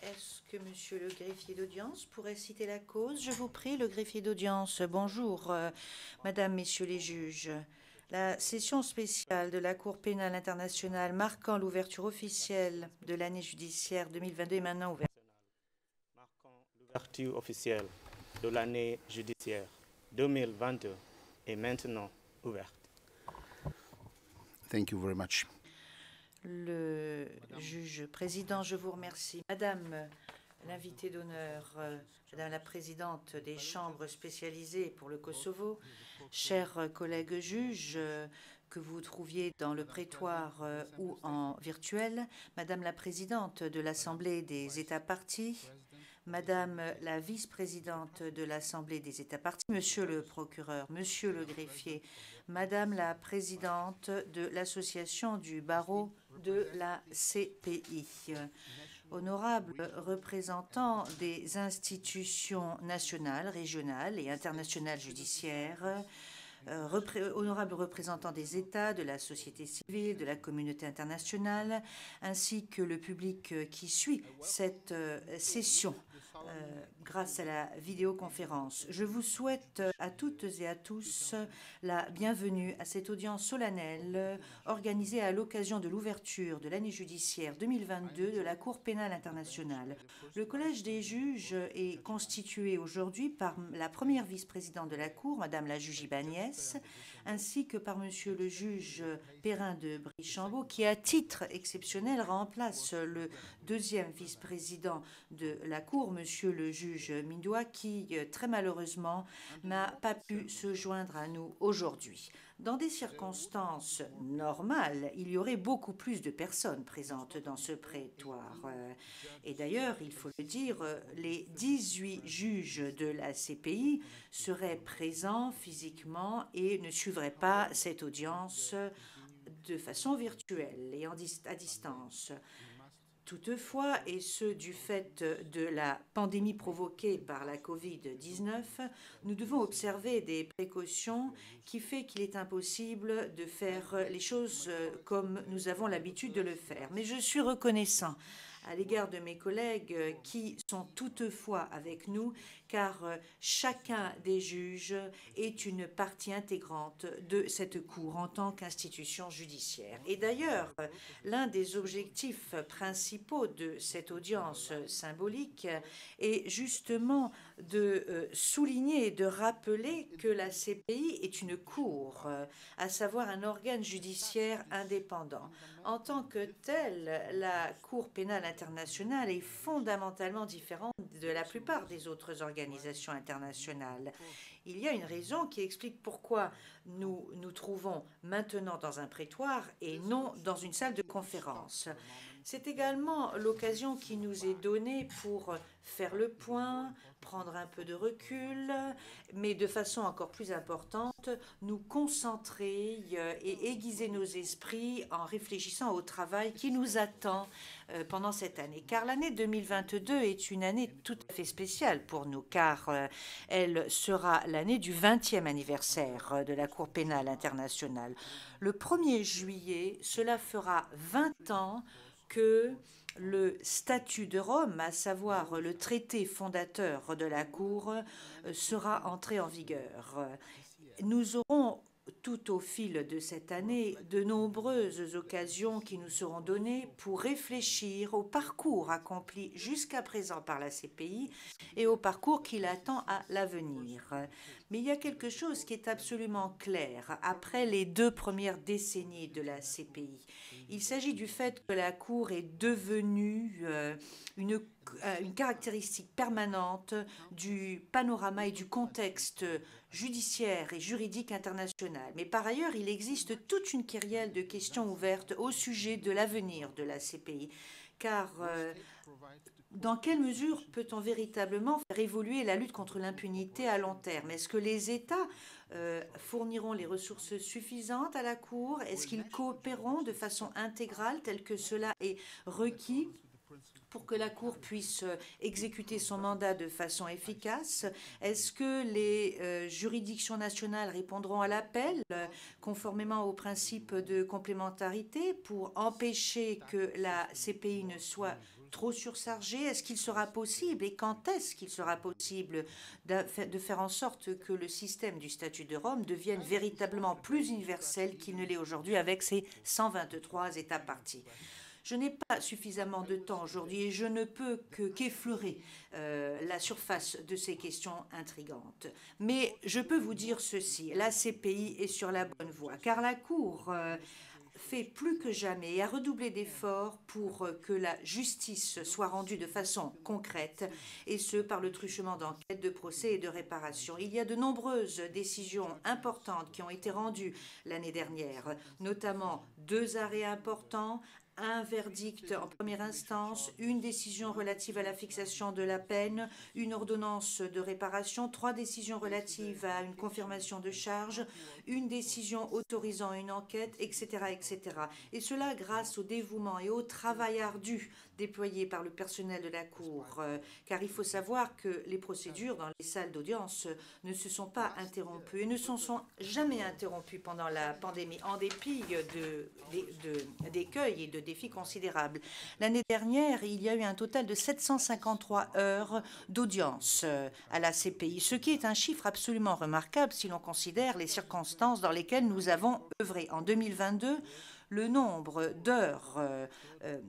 Est-ce que monsieur le greffier d'audience pourrait citer la cause? Je vous prie, le greffier d'audience. Bonjour, madame, messieurs les juges. La session spéciale de la Cour pénale internationale marquant l'ouverture officielle de l'année judiciaire 2022 est maintenant ouverte. Marquant l'ouverture officielle de l'année judiciaire 2022 est maintenant ouverte. Thank you very much. Le juge président, je vous remercie. Madame l'invitée d'honneur, Madame la présidente des chambres spécialisées pour le Kosovo, chers collègues juges, que vous trouviez dans le prétoire ou en virtuel, Madame la présidente de l'Assemblée des États parties, Madame la vice-présidente de l'Assemblée des États parties, Monsieur le procureur, Monsieur le greffier, Madame la présidente de l'Association du barreau de la CPI, honorables représentants des institutions nationales, régionales et internationales judiciaires, honorables représentants des États, de la société civile, de la communauté internationale, ainsi que le public qui suit cette session grâce à la vidéoconférence. Je vous souhaite à toutes et à tous la bienvenue à cette audience solennelle organisée à l'occasion de l'ouverture de l'année judiciaire 2022 de la Cour pénale internationale. Le Collège des juges est constitué aujourd'hui par la première vice-présidente de la Cour, Madame la juge Ibanez, ainsi que par Monsieur le juge Perrin de Brichambault, qui à titre exceptionnel remplace le deuxième vice-président de la Cour, Monsieur le juge Mindoua, qui très malheureusement n'a pas pu se joindre à nous aujourd'hui. Dans des circonstances normales, il y aurait beaucoup plus de personnes présentes dans ce prétoire. Et d'ailleurs, il faut le dire, les 18 juges de la CPI seraient présents physiquement et ne suivraient pas cette audience de façon virtuelle et à distance. Toutefois, et ce du fait de la pandémie provoquée par la Covid-19, nous devons observer des précautions qui fait qu'il est impossible de faire les choses comme nous avons l'habitude de le faire. Mais je suis reconnaissant à l'égard de mes collègues qui sont toutefois avec nous, car chacun des juges est une partie intégrante de cette Cour en tant qu'institution judiciaire. Et d'ailleurs, l'un des objectifs principaux de cette audience symbolique est justement de souligner et de rappeler que la CPI est une cour, à savoir un organe judiciaire indépendant. En tant que telle, la Cour pénale internationale est fondamentalement différente de la plupart des autres organisations internationales. Il y a une raison qui explique pourquoi nous nous trouvons maintenant dans un prétoire et non dans une salle de conférence. C'est également l'occasion qui nous est donnée pour faire le point, prendre un peu de recul, mais de façon encore plus importante, nous concentrer et aiguiser nos esprits en réfléchissant au travail qui nous attend pendant cette année. Car l'année 2022 est une année tout à fait spéciale pour nous, car elle sera l'année du 20e anniversaire de la Cour pénale internationale. Le 1er juillet, cela fera 20 ans que le statut de Rome, à savoir le traité fondateur de la Cour, sera entré en vigueur. Nous aurons tout au fil de cette année de nombreuses occasions qui nous seront données pour réfléchir au parcours accompli jusqu'à présent par la CPI et au parcours qui l'attend à l'avenir. Mais il y a quelque chose qui est absolument clair après les 2 premières décennies de la CPI. Il s'agit du fait que la Cour est devenue une caractéristique permanente du panorama et du contexte judiciaire et juridique international. Mais par ailleurs, il existe toute une kyrielle de questions ouvertes au sujet de l'avenir de la CPI. Car dans quelle mesure peut-on véritablement faire évoluer la lutte contre l'impunité à long terme? Est-ce que les États fourniront les ressources suffisantes à la Cour? Est-ce qu'ils coopéreront de façon intégrale, tel que cela est requis pour que la Cour puisse exécuter son mandat de façon efficace? Est-ce que les juridictions nationales répondront à l'appel conformément au principe de complémentarité pour empêcher que la CPI ne soit trop surchargée? Est-ce qu'il sera possible et quand est-ce qu'il sera possible de faire en sorte que le système du statut de Rome devienne véritablement plus universel qu'il ne l'est aujourd'hui avec ses 123 États parties? Je n'ai pas suffisamment de temps aujourd'hui et je ne peux qu'effleurer la surface de ces questions intrigantes. Mais je peux vous dire ceci, la CPI est sur la bonne voie, car la Cour fait plus que jamais et a redoublé d'efforts pour que la justice soit rendue de façon concrète, et ce par le truchement d'enquêtes, de procès et de réparation. Il y a de nombreuses décisions importantes qui ont été rendues l'année dernière, notamment 2 arrêts importants, un verdict en première instance, une décision relative à la fixation de la peine, une ordonnance de réparation, 3 décisions relatives à une confirmation de charge, une décision autorisant une enquête, etc., etc. Et cela grâce au dévouement et au travail ardu déployé par le personnel de la Cour, car il faut savoir que les procédures dans les salles d'audience ne se sont pas interrompues et ne se sont jamais interrompues pendant la pandémie, en dépit d'écueils et de défis considérables. L'année dernière, il y a eu un total de 753 heures d'audience à la CPI, ce qui est un chiffre absolument remarquable si l'on considère les circonstances dans lesquelles nous avons œuvré. En 2022, le nombre d'heures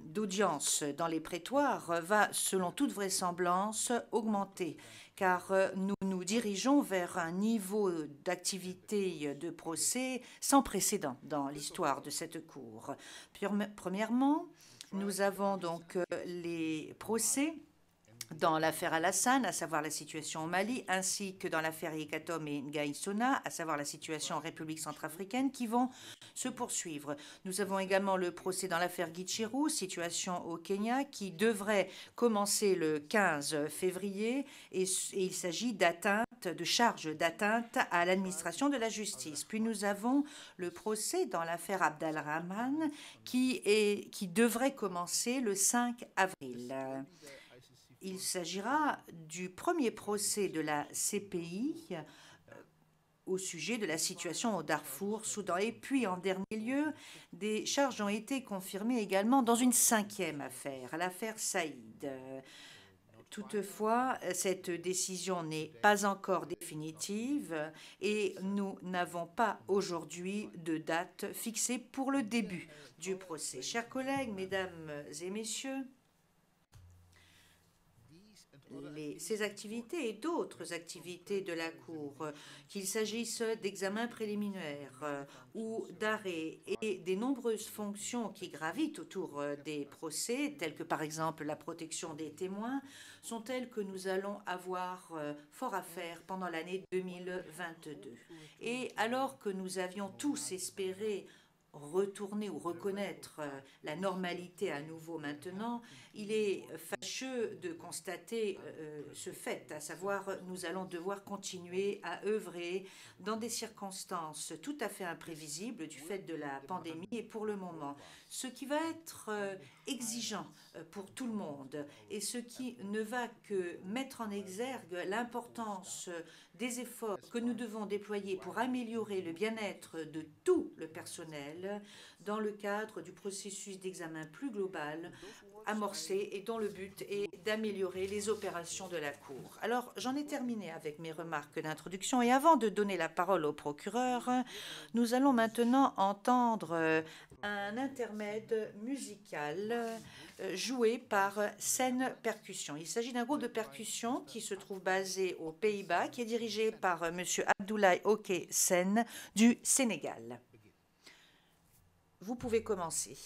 d'audience dans les prétoires va, selon toute vraisemblance, augmenter, car nous nous dirigeons vers un niveau d'activité de procès sans précédent dans l'histoire de cette Cour. Premièrement, nous avons donc les procès dans l'affaire Alassane, à savoir la situation au Mali, ainsi que dans l'affaire Yekatom et Ngaïsona, à savoir la situation en République centrafricaine, qui vont se poursuivre. Nous avons également le procès dans l'affaire Gichiru, situation au Kenya, qui devrait commencer le 15 février, et il s'agit de charges d'atteinte à l'administration de la justice. Puis nous avons le procès dans l'affaire Abdalrahman, qui devrait commencer le 5 avril. Il s'agira du premier procès de la CPI au sujet de la situation au Darfour, Soudan. Et puis, en dernier lieu, des charges ont été confirmées également dans une 5e affaire, l'affaire Saïd. Toutefois, cette décision n'est pas encore définitive et nous n'avons pas aujourd'hui de date fixée pour le début du procès. Chers collègues, mesdames et messieurs, ces activités et d'autres activités de la Cour, qu'il s'agisse d'examens préliminaires ou d'arrêts et des nombreuses fonctions qui gravitent autour des procès, telles que par exemple la protection des témoins, sont telles que nous allons avoir fort à faire pendant l'année 2022. Et alors que nous avions tous espéré retourner ou reconnaître la normalité à nouveau maintenant, il est fâcheux de constater ce fait, à savoir nous allons devoir continuer à œuvrer dans des circonstances tout à fait imprévisibles du fait de la pandémie et pour le moment, ce qui va être exigeant pour tout le monde et ce qui ne va que mettre en exergue l'importance des efforts que nous devons déployer pour améliorer le bien-être de tout le personnel dans le cadre du processus d'examen plus global amorcé et dont le but est d'améliorer les opérations de la Cour. Alors, j'en ai terminé avec mes remarques d'introduction et avant de donner la parole au procureur, nous allons maintenant entendre un intermède musical joué par Sen Percussion. Il s'agit d'un groupe de percussion qui se trouve basé aux Pays-Bas, qui est dirigé par M. Abdoulaye Oke Sen du Sénégal. Vous pouvez commencer.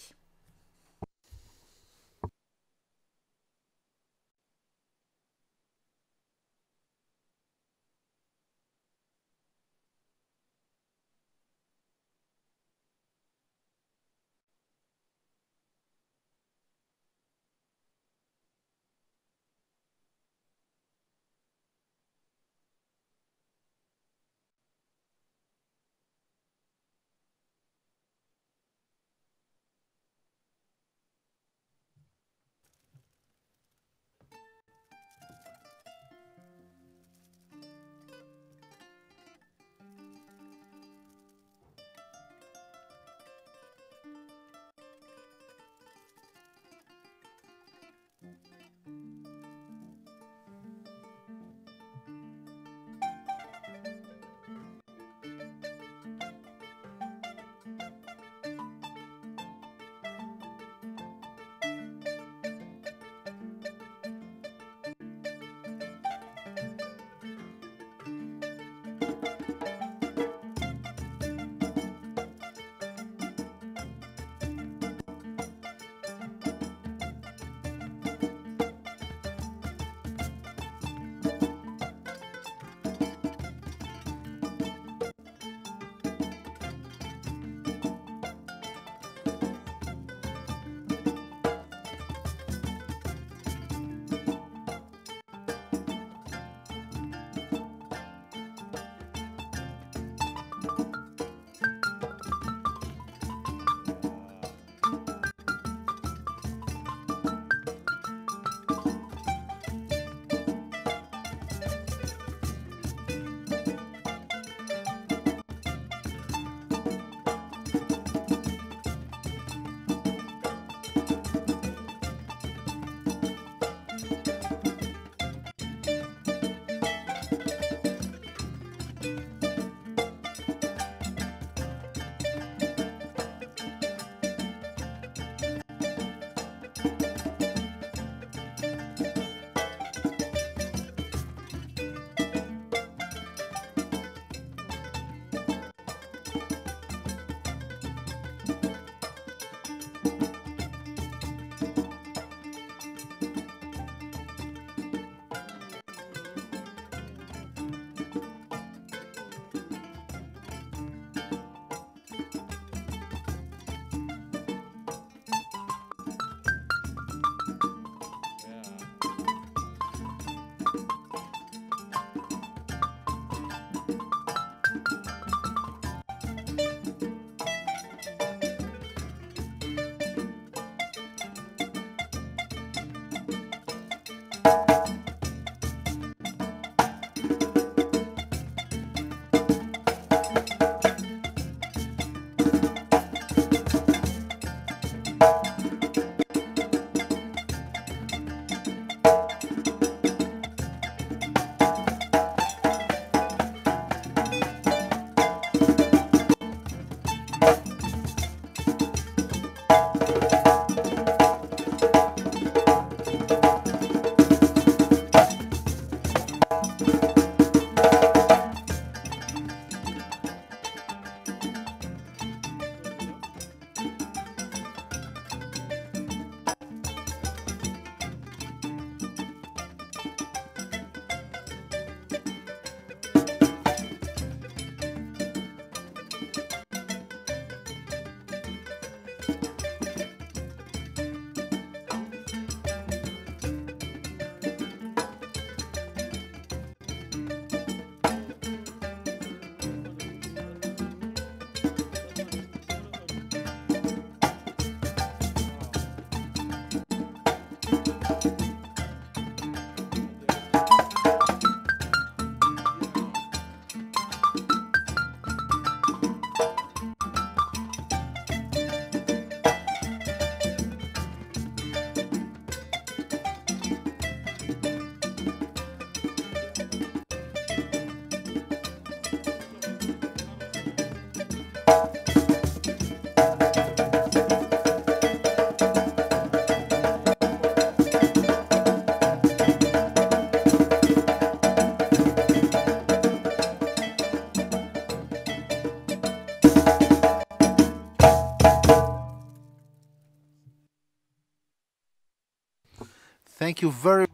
Thank you very much.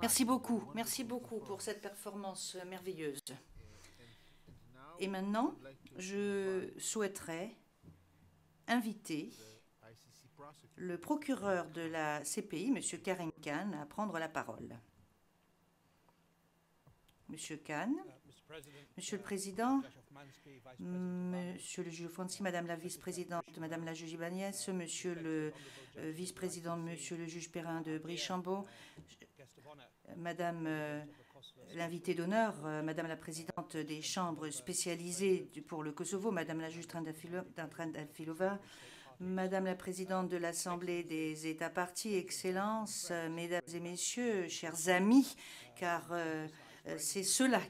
Merci beaucoup pour cette performance merveilleuse. Et maintenant, je souhaiterais inviter le procureur de la CPI, M. Karim Khan, à prendre la parole. Monsieur Khan, Monsieur le Président, Monsieur le juge Fonsi, Madame la vice-présidente, Madame la juge Ibanez, Monsieur le vice-président, Monsieur le juge Perrin de Brichambault, Madame l'invitée d'honneur, Madame la présidente des chambres spécialisées pour le Kosovo, Madame la juge Trandafilova, Madame la présidente de l'Assemblée des États partis, Excellences, Mesdames et Messieurs, chers amis, car c'est cela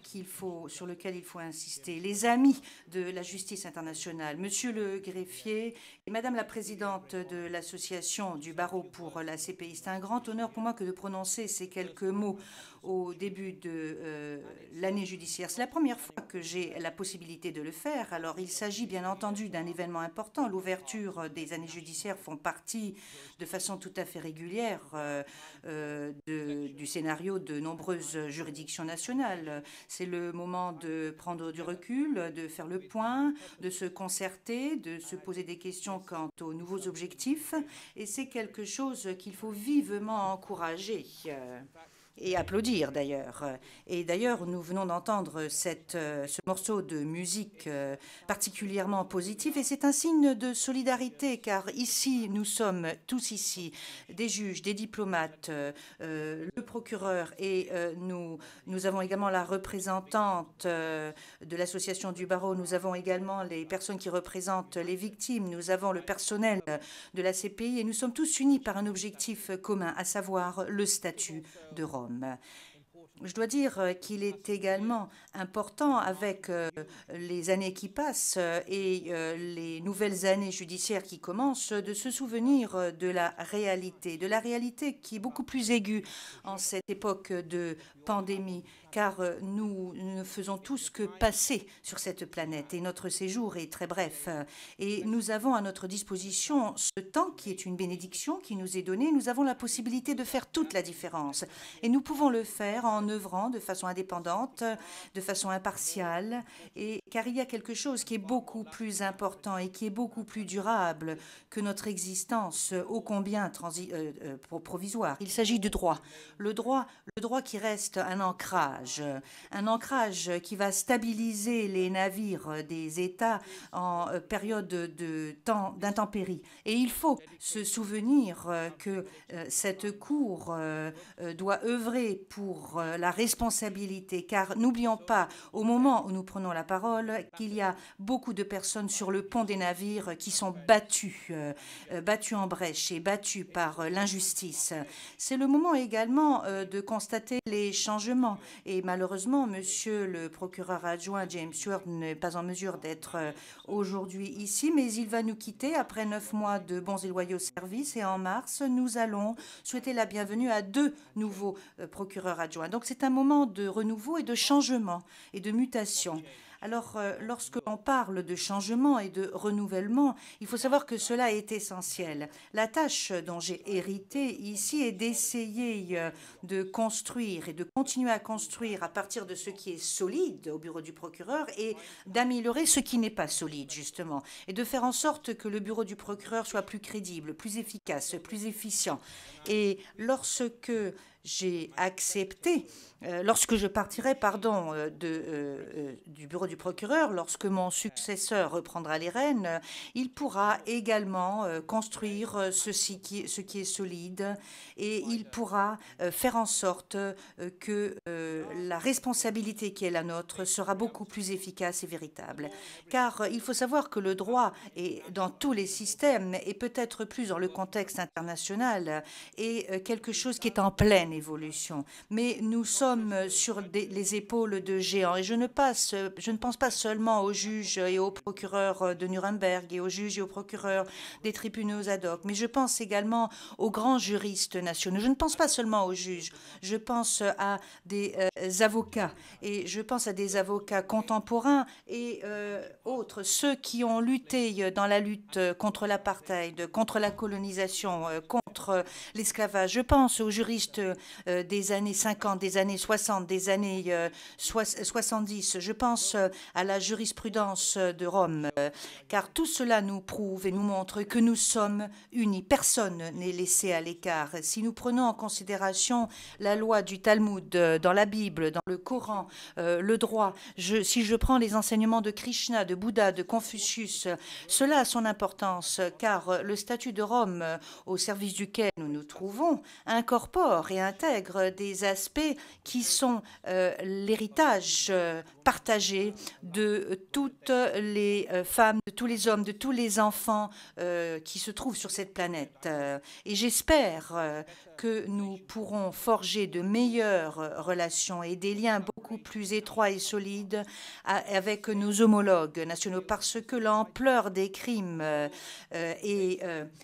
sur lequel il faut insister. Les amis de la justice internationale, Monsieur le greffier et Madame la présidente de l'association du barreau pour la CPI, c'est un grand honneur pour moi que de prononcer ces quelques mots au début de l'année judiciaire. C'est la première fois que j'ai la possibilité de le faire. Alors, il s'agit bien entendu d'un événement important. L'ouverture des années judiciaires font partie de façon tout à fait régulière du scénario de nombreuses juridictions nationales. C'est le moment de prendre du recul, de faire le point, de se concerter, de se poser des questions quant aux nouveaux objectifs. Et c'est quelque chose qu'il faut vivement encourager. Et applaudir d'ailleurs. Et d'ailleurs, nous venons d'entendre ce morceau de musique particulièrement positif et c'est un signe de solidarité car ici, nous sommes tous ici, des juges, des diplomates, le procureur et nous avons également la représentante de l'association du barreau, nous avons également les personnes qui représentent les victimes, nous avons le personnel de la CPI et nous sommes tous unis par un objectif commun, à savoir le statut de Rome. Je dois dire qu'il est également important, avec les années qui passent et les nouvelles années judiciaires qui commencent, de se souvenir de la réalité qui est beaucoup plus aiguë en cette époque de pandémie, car nous ne faisons tous que passer sur cette planète et notre séjour est très bref. Et nous avons à notre disposition ce temps qui est une bénédiction qui nous est donnée. Nous avons la possibilité de faire toute la différence. Et nous pouvons le faire en œuvrant de façon indépendante, de façon impartiale, car il y a quelque chose qui est beaucoup plus important et qui est beaucoup plus durable que notre existence ô combien provisoire. Il s'agit du droit. Le droit qui reste un ancrage qui va stabiliser les navires des États en période d'intempéries. Et il faut se souvenir que cette Cour doit œuvrer pour la responsabilité, car n'oublions pas, au moment où nous prenons la parole, qu'il y a beaucoup de personnes sur le pont des navires qui sont battues en brèche et battues par l'injustice. C'est le moment également de constater les changements. Et malheureusement, monsieur le procureur adjoint James Stewart n'est pas en mesure d'être aujourd'hui ici, mais il va nous quitter après 9 mois de bons et loyaux services. Et en mars, nous allons souhaiter la bienvenue à 2 nouveaux procureurs adjoints. Donc c'est un moment de renouveau et de changement et de mutation. Alors, lorsque l'on parle de changement et de renouvellement, il faut savoir que cela est essentiel. La tâche dont j'ai hérité ici est d'essayer de construire et de continuer à construire à partir de ce qui est solide au bureau du procureur et d'améliorer ce qui n'est pas solide, justement, et de faire en sorte que le bureau du procureur soit plus crédible, plus efficace, plus efficient. Et lorsque j'ai accepté, lorsque je partirai, du bureau du procureur, lorsque mon successeur reprendra les rênes, il pourra également construire ce qui est solide et il pourra faire en sorte que la responsabilité qui est la nôtre sera beaucoup plus efficace et véritable. Car il faut savoir que le droit est dans tous les systèmes et peut-être plus dans le contexte international est quelque chose qui est en pleine évolution. Mais nous sommes sur les épaules de géants et je ne pense pas seulement aux juges et aux procureurs de Nuremberg et aux juges et aux procureurs des tribunaux ad hoc, mais je pense également aux grands juristes nationaux. Je ne pense pas seulement aux juges, je pense à des avocats et je pense à des avocats contemporains et autres, ceux qui ont lutté dans la lutte contre l'apartheid, contre la colonisation, contre l'esclavage. Je pense aux juristes des années 50, des années 60, des années 70. Je pense à la jurisprudence de Rome, car tout cela nous prouve et nous montre que nous sommes unis. Personne n'est laissé à l'écart. Si nous prenons en considération la loi du Talmud dans la Bible, dans le Coran, le droit, si je prends les enseignements de Krishna, de Bouddha, de Confucius, cela a son importance, car le statut de Rome, au service duquel nous nous trouvons, incorpore et intègre des aspects qui sont l'héritage partagé de toutes les femmes, de tous les hommes, de tous les enfants qui se trouvent sur cette planète. Et j'espère que nous pourrons forger de meilleures relations et des liens beaucoup plus étroits et solides avec nos homologues nationaux, parce que l'ampleur des crimes est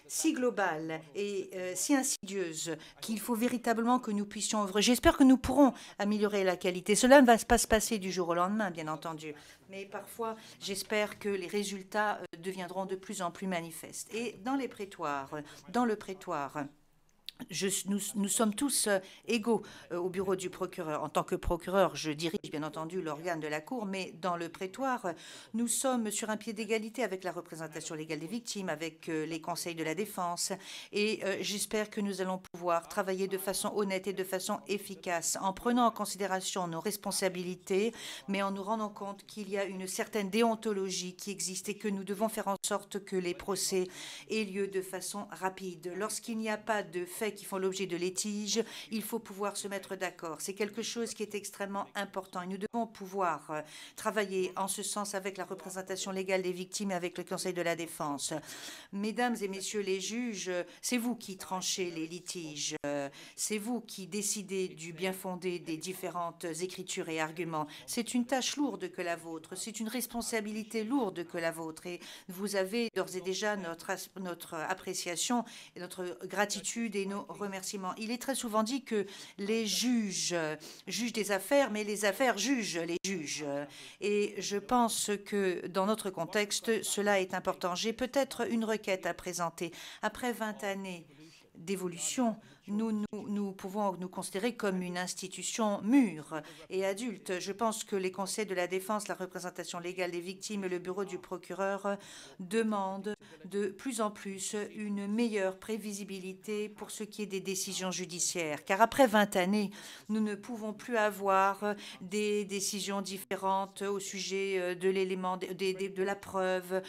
si globale et si insidieuse qu'il faut véritablement que nous puissions œuvrer. J'espère que nous pourrons améliorer la qualité. Cela ne va pas se passer du jour au lendemain, bien entendu, mais parfois, j'espère que les résultats deviendront de plus en plus manifestes. Et dans le prétoire, nous sommes tous égaux au bureau du procureur. En tant que procureur, je dirige bien entendu l'organe de la Cour, mais dans le prétoire, nous sommes sur un pied d'égalité avec la représentation légale des victimes, avec les conseils de la défense, et j'espère que nous allons pouvoir travailler de façon honnête et de façon efficace, en prenant en considération nos responsabilités, mais en nous rendant compte qu'il y a une certaine déontologie qui existe et que nous devons faire en sorte que les procès aient lieu de façon rapide. Lorsqu'il n'y a pas de faits qui font l'objet de litiges, il faut pouvoir se mettre d'accord. C'est quelque chose qui est extrêmement important et nous devons pouvoir travailler en ce sens avec la représentation légale des victimes et avec le Conseil de la défense. Mesdames et messieurs les juges, c'est vous qui tranchez les litiges, c'est vous qui décidez du bien fondé des différentes écritures et arguments. C'est une tâche lourde que la vôtre, c'est une responsabilité lourde que la vôtre et vous avez d'ores et déjà notre appréciation et notre gratitude et nos remerciements. Il est très souvent dit que les juges jugent des affaires, mais les affaires jugent les juges. Et je pense que dans notre contexte, cela est important. J'ai peut-être une requête à présenter. Après 20 années d'évolution, nous pouvons nous considérer comme une institution mûre et adulte. Je pense que les conseils de la défense, la représentation légale des victimes et le bureau du procureur demandent de plus en plus une meilleure prévisibilité pour ce qui est des décisions judiciaires. Car après 20 années, nous ne pouvons plus avoir des décisions différentes au sujet de l'élément, de la preuve,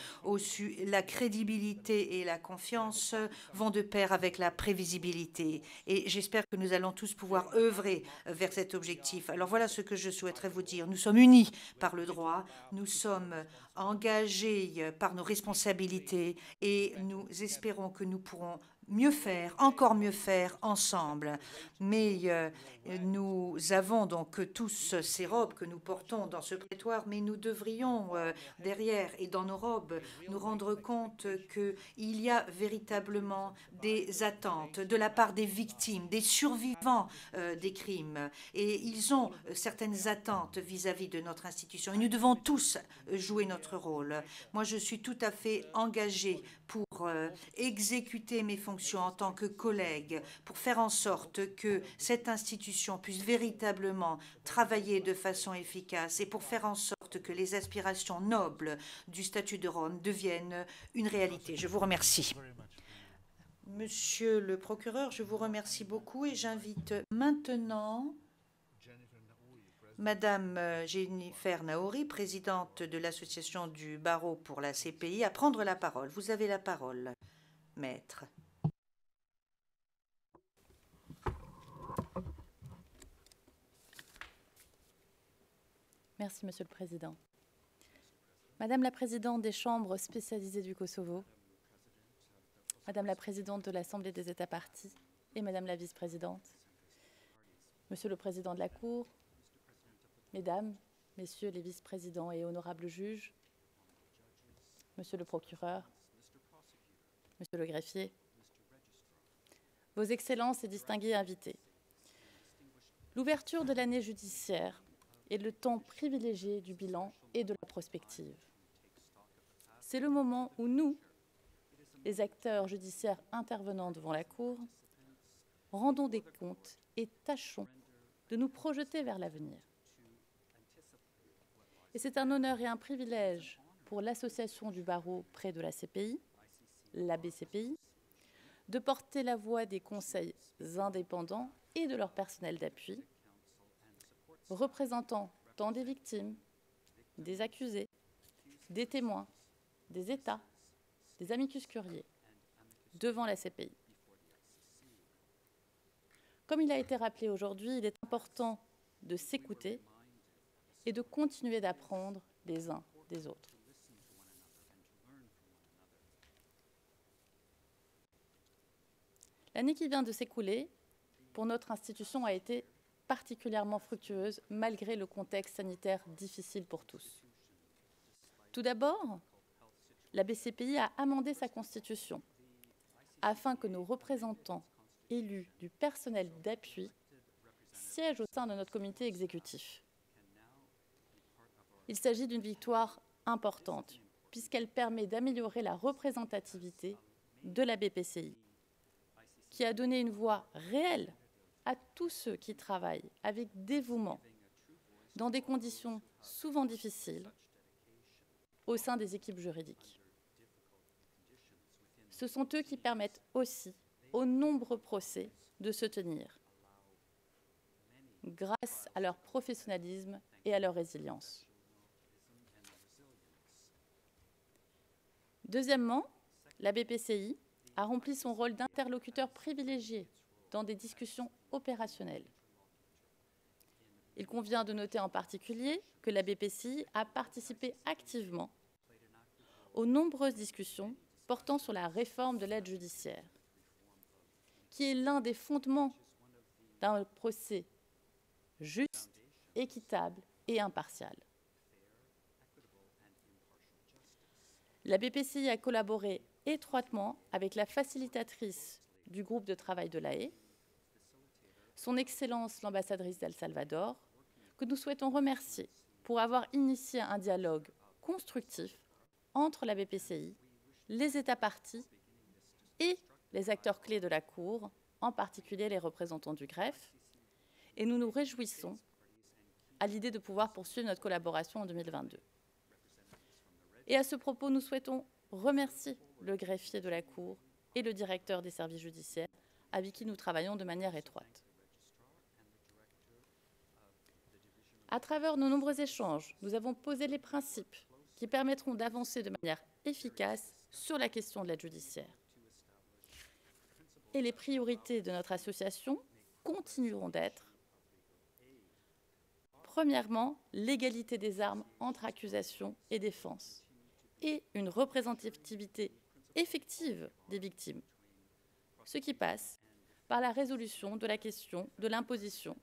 la crédibilité et la confiance vont de pair avec la prévisibilité. Et j'espère que nous allons tous pouvoir œuvrer vers cet objectif. Alors voilà ce que je souhaiterais vous dire. Nous sommes unis par le droit, nous sommes engagés par nos responsabilités et nous espérons que nous pourrons mieux faire, encore mieux faire ensemble. Mais nous avons donc tous ces robes que nous portons dans ce prétoire, mais nous devrions derrière et dans nos robes nous rendre compte qu'il y a véritablement des attentes de la part des victimes, des survivants des crimes. Et ils ont certaines attentes vis-à-vis de notre institution. Et nous devons tous jouer notre rôle. Moi, je suis tout à fait engagée pour exécuter mes fonctions en tant que collègue, pour faire en sorte que cette institution puisse véritablement travailler de façon efficace et pour faire en sorte que les aspirations nobles du statut de Rome deviennent une réalité. Je vous remercie. Monsieur le procureur, je vous remercie beaucoup et j'invite maintenant Madame Jennifer Naouri, présidente de l'Association du barreau pour la CPI, à prendre la parole. Vous avez la parole, maître. Merci, Monsieur le Président. Madame la Présidente des chambres spécialisées du Kosovo, Madame la Présidente de l'Assemblée des États parties et Madame la Vice-Présidente, Monsieur le Président de la Cour, Mesdames, Messieurs les vice-présidents et honorables juges, Monsieur le procureur, Monsieur le greffier, Vos Excellences et distingués invités. L'ouverture de l'année judiciaire est le temps privilégié du bilan et de la prospective. C'est le moment où nous, les acteurs judiciaires intervenant devant la Cour, rendons des comptes et tâchons de nous projeter vers l'avenir. Et c'est un honneur et un privilège pour l'association du barreau près de la CPI, la BCPI, de porter la voix des conseils indépendants et de leur personnel d'appui, représentant tant des victimes, des accusés, des témoins, des États, des amicus curiae, devant la CPI. Comme il a été rappelé aujourd'hui, il est important de s'écouter et de continuer d'apprendre les uns des autres. L'année qui vient de s'écouler, pour notre institution, a été particulièrement fructueuse, malgré le contexte sanitaire difficile pour tous. Tout d'abord, la BCPI a amendé sa constitution afin que nos représentants élus du personnel d'appui siègent au sein de notre comité exécutif. Il s'agit d'une victoire importante, puisqu'elle permet d'améliorer la représentativité de la BPCI, qui a donné une voix réelle à tous ceux qui travaillent avec dévouement, dans des conditions souvent difficiles, au sein des équipes juridiques. Ce sont eux qui permettent aussi aux nombreux procès de se tenir, grâce à leur professionnalisme et à leur résilience. Deuxièmement, la BPCI a rempli son rôle d'interlocuteur privilégié dans des discussions opérationnelles. Il convient de noter en particulier que la BPCI a participé activement aux nombreuses discussions portant sur la réforme de l'aide judiciaire, qui est l'un des fondements d'un procès juste, équitable et impartial. La BPCI a collaboré étroitement avec la facilitatrice du groupe de travail de La Haye, son Excellence l'ambassadrice d'El Salvador, que nous souhaitons remercier pour avoir initié un dialogue constructif entre la BPCI, les États parties et les acteurs clés de la Cour, en particulier les représentants du greffe, et nous nous réjouissons à l'idée de pouvoir poursuivre notre collaboration en 2022. Et à ce propos, nous souhaitons remercier le greffier de la Cour et le directeur des services judiciaires avec qui nous travaillons de manière étroite. À travers nos nombreux échanges, nous avons posé les principes qui permettront d'avancer de manière efficace sur la question de l'aide judiciaire. Et les priorités de notre association continueront d'être, premièrement, l'égalité des armes entre accusation et défense et une représentativité effective des victimes, ce qui passe par la résolution de la question de l'imposition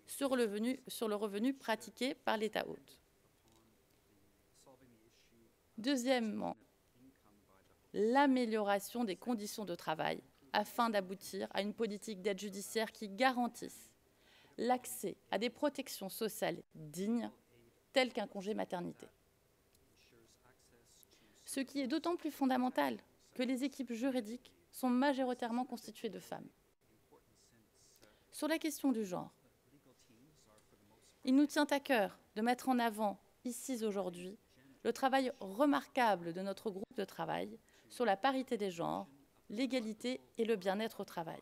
sur le revenu pratiqué par l'État hôte. Deuxièmement, l'amélioration des conditions de travail afin d'aboutir à une politique d'aide judiciaire qui garantisse l'accès à des protections sociales dignes, telles qu'un congé maternité. Ce qui est d'autant plus fondamental que les équipes juridiques sont majoritairement constituées de femmes. Sur la question du genre, il nous tient à cœur de mettre en avant, ici aujourd'hui, le travail remarquable de notre groupe de travail sur la parité des genres, l'égalité et le bien-être au travail.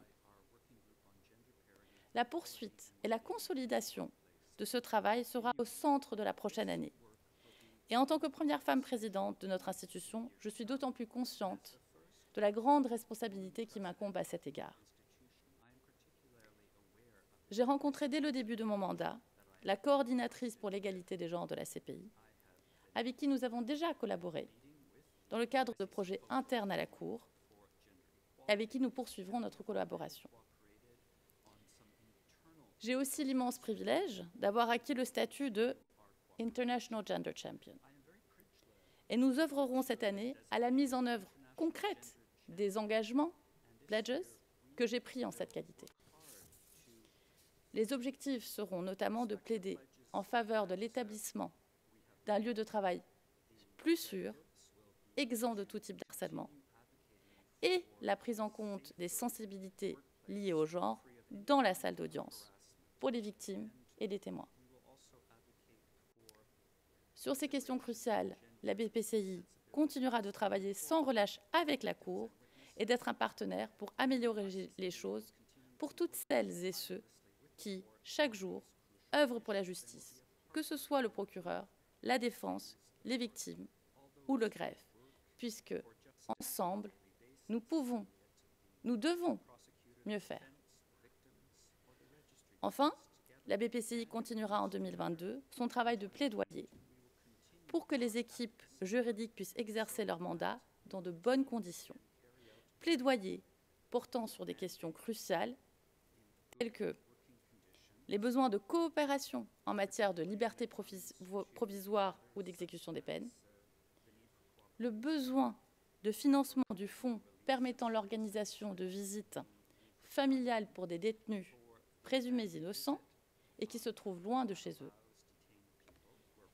La poursuite et la consolidation de ce travail sera au centre de la prochaine année. Et en tant que première femme présidente de notre institution, je suis d'autant plus consciente de la grande responsabilité qui m'incombe à cet égard. J'ai rencontré dès le début de mon mandat la coordinatrice pour l'égalité des genres de la CPI, avec qui nous avons déjà collaboré dans le cadre de projets internes à la Cour, et avec qui nous poursuivrons notre collaboration. J'ai aussi l'immense privilège d'avoir acquis le statut de International Gender Champion. Et nous œuvrerons cette année à la mise en œuvre concrète des engagements, pledges, que j'ai pris en cette qualité. Les objectifs seront notamment de plaider en faveur de l'établissement d'un lieu de travail plus sûr, exempt de tout type de harcèlement, et la prise en compte des sensibilités liées au genre dans la salle d'audience pour les victimes et les témoins. Sur ces questions cruciales, la BPCI continuera de travailler sans relâche avec la Cour et d'être un partenaire pour améliorer les choses pour toutes celles et ceux qui, chaque jour, œuvrent pour la justice, que ce soit le procureur, la défense, les victimes ou le greffe, puisque, ensemble, nous pouvons, nous devons mieux faire. Enfin, la BPCI continuera en 2022 son travail de plaidoyer pour que les équipes juridiques puissent exercer leur mandat dans de bonnes conditions. Plaidoyer portant sur des questions cruciales telles que les besoins de coopération en matière de liberté provisoire ou d'exécution des peines, le besoin de financement du fonds permettant l'organisation de visites familiales pour des détenus présumés innocents et qui se trouvent loin de chez eux,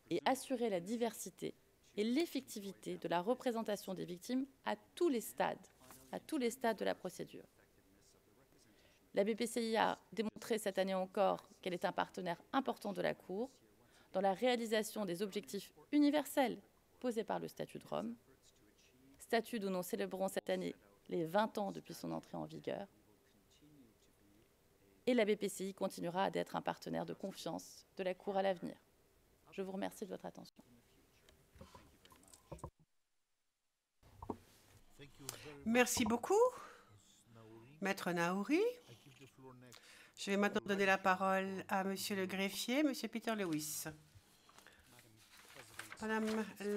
et assurer la diversité et l'effectivité de la représentation des victimes à tous les stades de la procédure. La BPCI a démontré cette année encore qu'elle est un partenaire important de la Cour dans la réalisation des objectifs universels posés par le statut de Rome, statut dont nous célébrons cette année les 20 ans depuis son entrée en vigueur. Et la BPCI continuera d'être un partenaire de confiance de la Cour à l'avenir. Je vous remercie de votre attention. Merci beaucoup, Maître Naouri. Je vais maintenant donner la parole à Monsieur le greffier, Monsieur Peter Lewis. Madame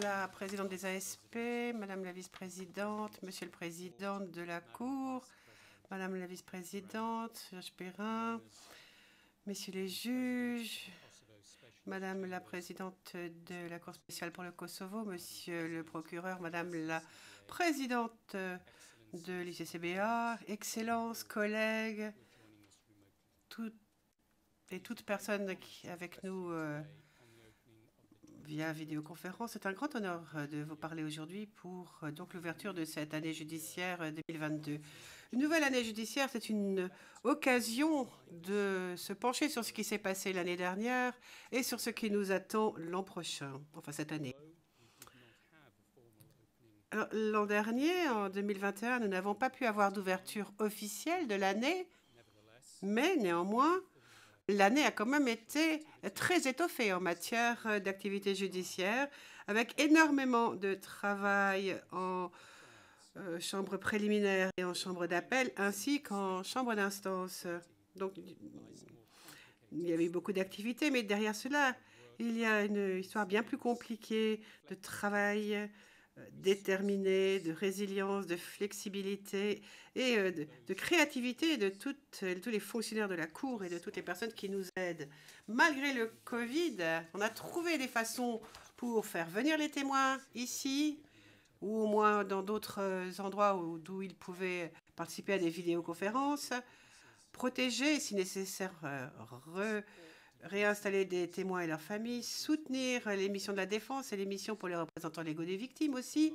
la présidente des ASP, Madame la vice-présidente, Monsieur le président de la Cour, Madame la vice-présidente, Georges Perrin, Messieurs les juges, Madame la présidente de la Cour spéciale pour le Kosovo, Monsieur le procureur, Madame la présidente de l'ICCBA, Excellences, collègues, toute personne qui est avec nous via vidéoconférence. C'est un grand honneur de vous parler aujourd'hui pour donc l'ouverture de cette année judiciaire 2022. Une nouvelle année judiciaire, c'est une occasion de se pencher sur ce qui s'est passé l'année dernière et sur ce qui nous attend l'an prochain, enfin cette année. L'an dernier, en 2021, nous n'avons pas pu avoir d'ouverture officielle de l'année, mais néanmoins, l'année a quand même été très étoffée en matière d'activité judiciaire, avec énormément de travail en chambre préliminaire et en chambre d'appel, ainsi qu'en chambre d'instance. Donc, il y avait eu beaucoup d'activités, mais derrière cela, il y a une histoire bien plus compliquée de travail déterminé, de résilience, de flexibilité et de créativité de tous les fonctionnaires de la Cour et de toutes les personnes qui nous aident. Malgré le Covid, on a trouvé des façons pour faire venir les témoins ici ou au moins dans d'autres endroits d'où ils pouvaient participer à des vidéoconférences, protéger, si nécessaire, réinstaller des témoins et leurs familles, soutenir les missions de la défense et les missions pour les représentants légaux des victimes aussi,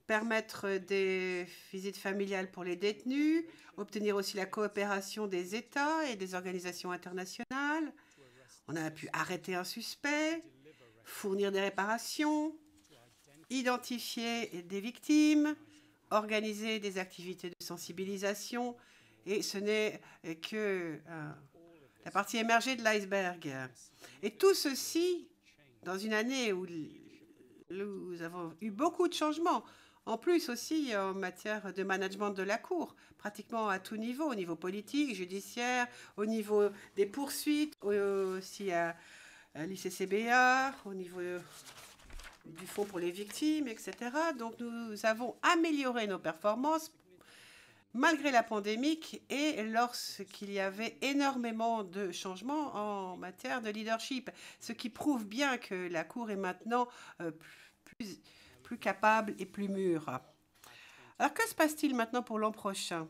permettre des visites familiales pour les détenus, obtenir aussi la coopération des États et des organisations internationales. On a pu arrêter un suspect, fournir des réparations, identifier des victimes, organiser des activités de sensibilisation. Et ce n'est que la partie émergée de l'iceberg. Et tout ceci dans une année où nous avons eu beaucoup de changements. En plus aussi en matière de management de la Cour, pratiquement à tout niveau, au niveau politique, judiciaire, au niveau des poursuites, aussi à l'ICCBA, au niveau du Fonds pour les victimes, etc. Donc nous avons amélioré nos performances malgré la pandémie et lorsqu'il y avait énormément de changements en matière de leadership, ce qui prouve bien que la Cour est maintenant plus capable et plus mûre. Alors que se passe-t-il maintenant pour l'an prochain?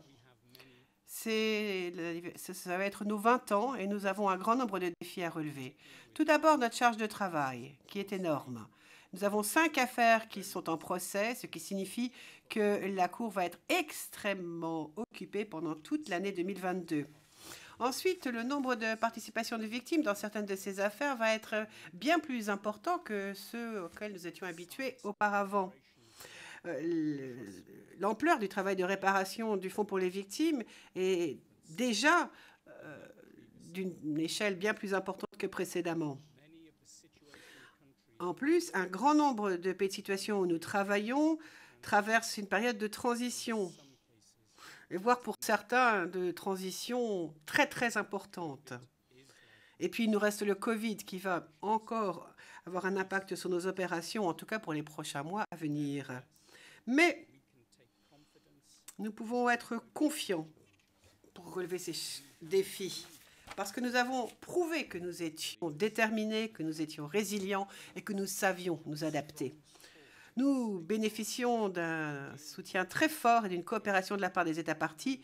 Ça va être nos 20 ans et nous avons un grand nombre de défis à relever. Tout d'abord, notre charge de travail, qui est énorme. Nous avons 5 affaires qui sont en procès, ce qui signifie que la Cour va être extrêmement occupée pendant toute l'année 2022. Ensuite, le nombre de participations de victimes dans certaines de ces affaires va être bien plus important que ceux auxquels nous étions habitués auparavant. L'ampleur du travail de réparation du Fonds pour les victimes est déjà d'une échelle bien plus importante que précédemment. En plus, un grand nombre de pays de situation où nous travaillons traversent une période de transition, et voire pour certains de transition très très importante. Et puis il nous reste le Covid qui va encore avoir un impact sur nos opérations, en tout cas pour les prochains mois à venir. Mais nous pouvons être confiants pour relever ces défis, parce que nous avons prouvé que nous étions déterminés, que nous étions résilients et que nous savions nous adapter. Nous bénéficions d'un soutien très fort et d'une coopération de la part des États parties,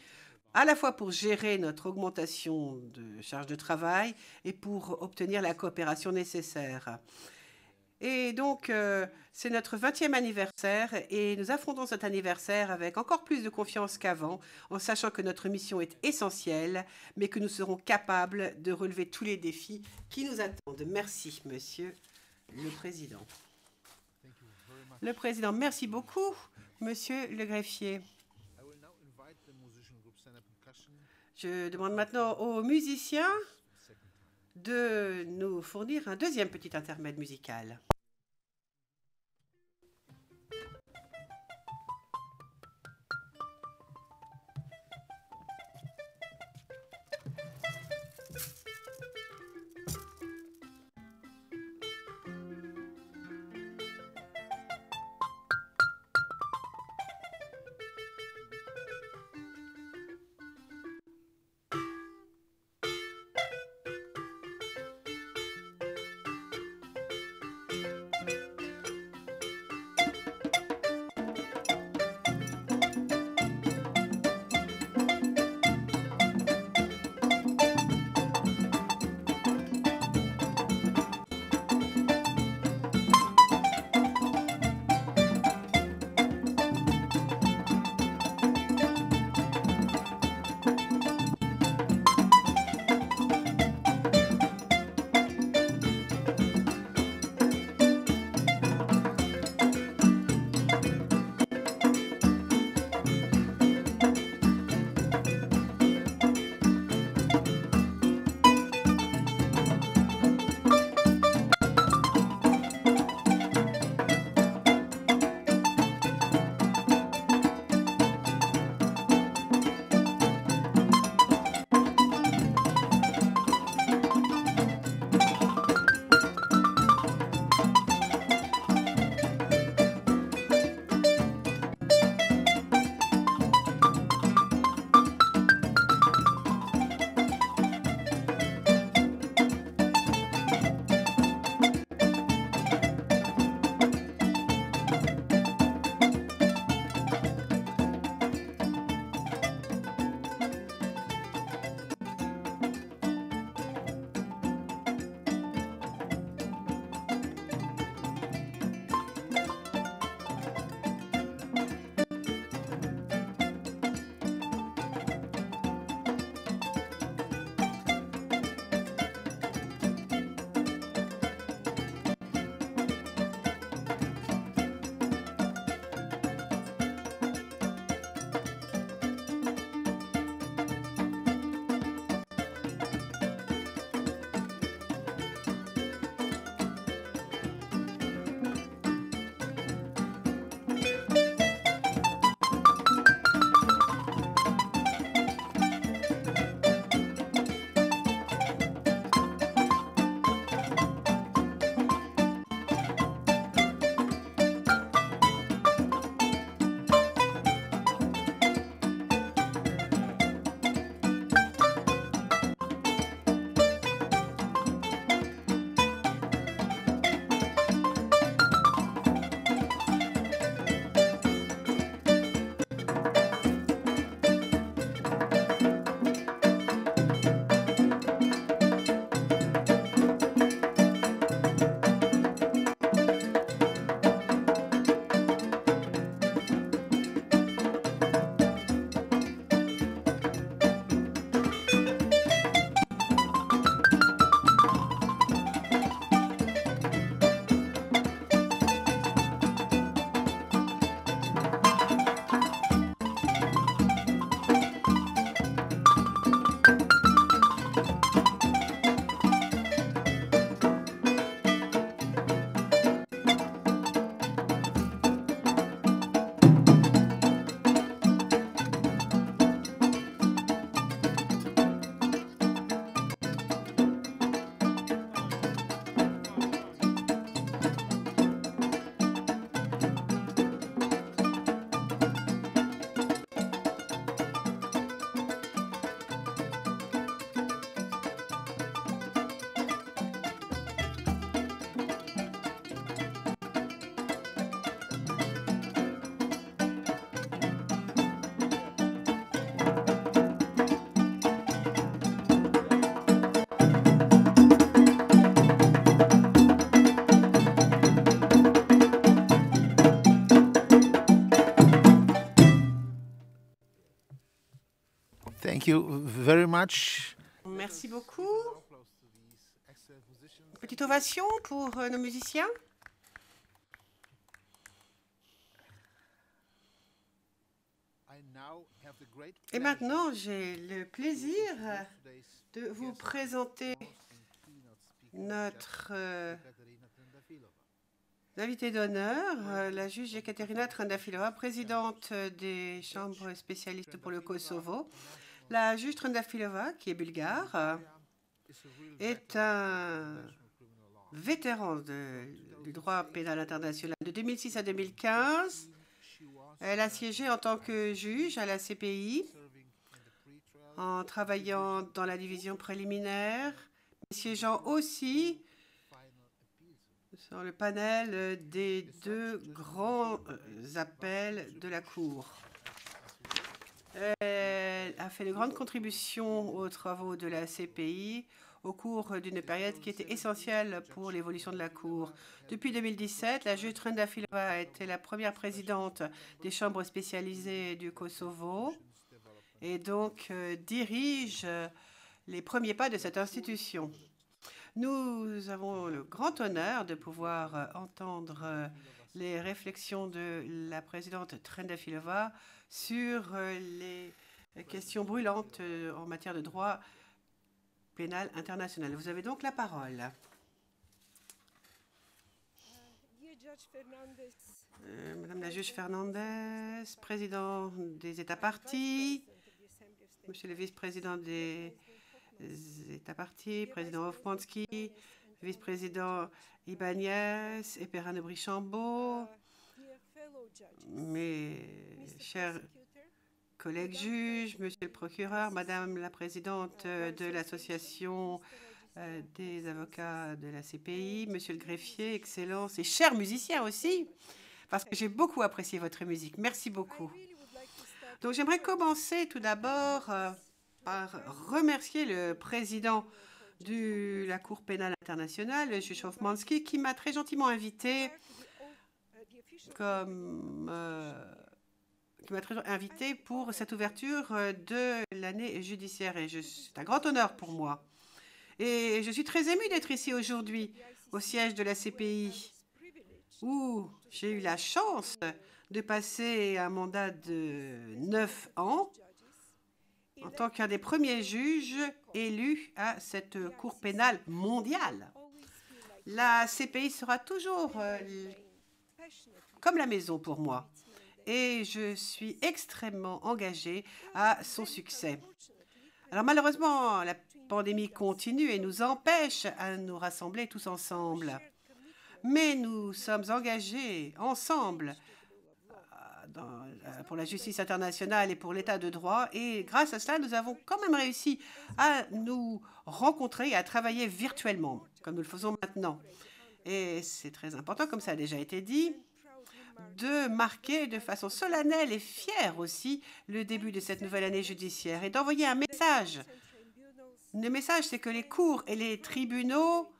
à la fois pour gérer notre augmentation de charge de travail et pour obtenir la coopération nécessaire. Et donc, c'est notre 20e anniversaire et nous affrontons cet anniversaire avec encore plus de confiance qu'avant, en sachant que notre mission est essentielle, mais que nous serons capables de relever tous les défis qui nous attendent. Merci, Monsieur le Président. Le Président, merci beaucoup, Monsieur le greffier. Je demande maintenant aux musiciens de nous fournir un deuxième petit intermède musical. Thank you very much. Merci beaucoup. Petite ovation pour nos musiciens. Et maintenant, j'ai le plaisir de vous présenter notre invitée d'honneur, la juge Ekaterina Trandafilova, présidente des chambres spécialistes pour le Kosovo. La juge Trandafilova, qui est bulgare, est un vétéran du droit pénal international. De 2006 à 2015, elle a siégé en tant que juge à la CPI, en travaillant dans la division préliminaire, siégeant aussi sur le panel des deux grands appels de la Cour. Elle a fait de grandes contributions aux travaux de la CPI au cours d'une période qui était essentielle pour l'évolution de la Cour. Depuis 2017, la juge Trandafilova a été la première présidente des chambres spécialisées du Kosovo et donc dirige les premiers pas de cette institution. Nous avons le grand honneur de pouvoir entendre les réflexions de la présidente Trandafilova sur les questions brûlantes en matière de droit pénal international. Vous avez donc la parole. Madame la juge Fernandez, président des États partis, monsieur le vice-président des États partis, président Hofmanski, vice-président Ibanez et Perrin de Brichambault, mes chers collègues juges, monsieur le procureur, madame la présidente de l'association des avocats de la CPI, monsieur le greffier, excellences et chers musiciens aussi, parce que j'ai beaucoup apprécié votre musique. Merci beaucoup. Donc j'aimerais commencer tout d'abord par remercier le président de la Cour pénale internationale, le juge Hofmanski, qui m'a très gentiment invité pour cette ouverture de l'année judiciaire. Et c'est un grand honneur pour moi. Et je suis très émue d'être ici aujourd'hui, au siège de la CPI, où j'ai eu la chance de passer un mandat de 9 ans en tant qu'un des premiers juges élus à cette Cour pénale mondiale. La CPI sera toujours comme la maison pour moi et je suis extrêmement engagée à son succès. Alors malheureusement, la pandémie continue et nous empêche à nous rassembler tous ensemble. Mais nous sommes engagés ensemble pour la justice internationale et pour l'état de droit. Et grâce à cela, nous avons quand même réussi à nous rencontrer et à travailler virtuellement, comme nous le faisons maintenant. Et c'est très important, comme ça a déjà été dit, de marquer de façon solennelle et fière aussi le début de cette nouvelle année judiciaire et d'envoyer un message. Le message, c'est que les cours et les tribunaux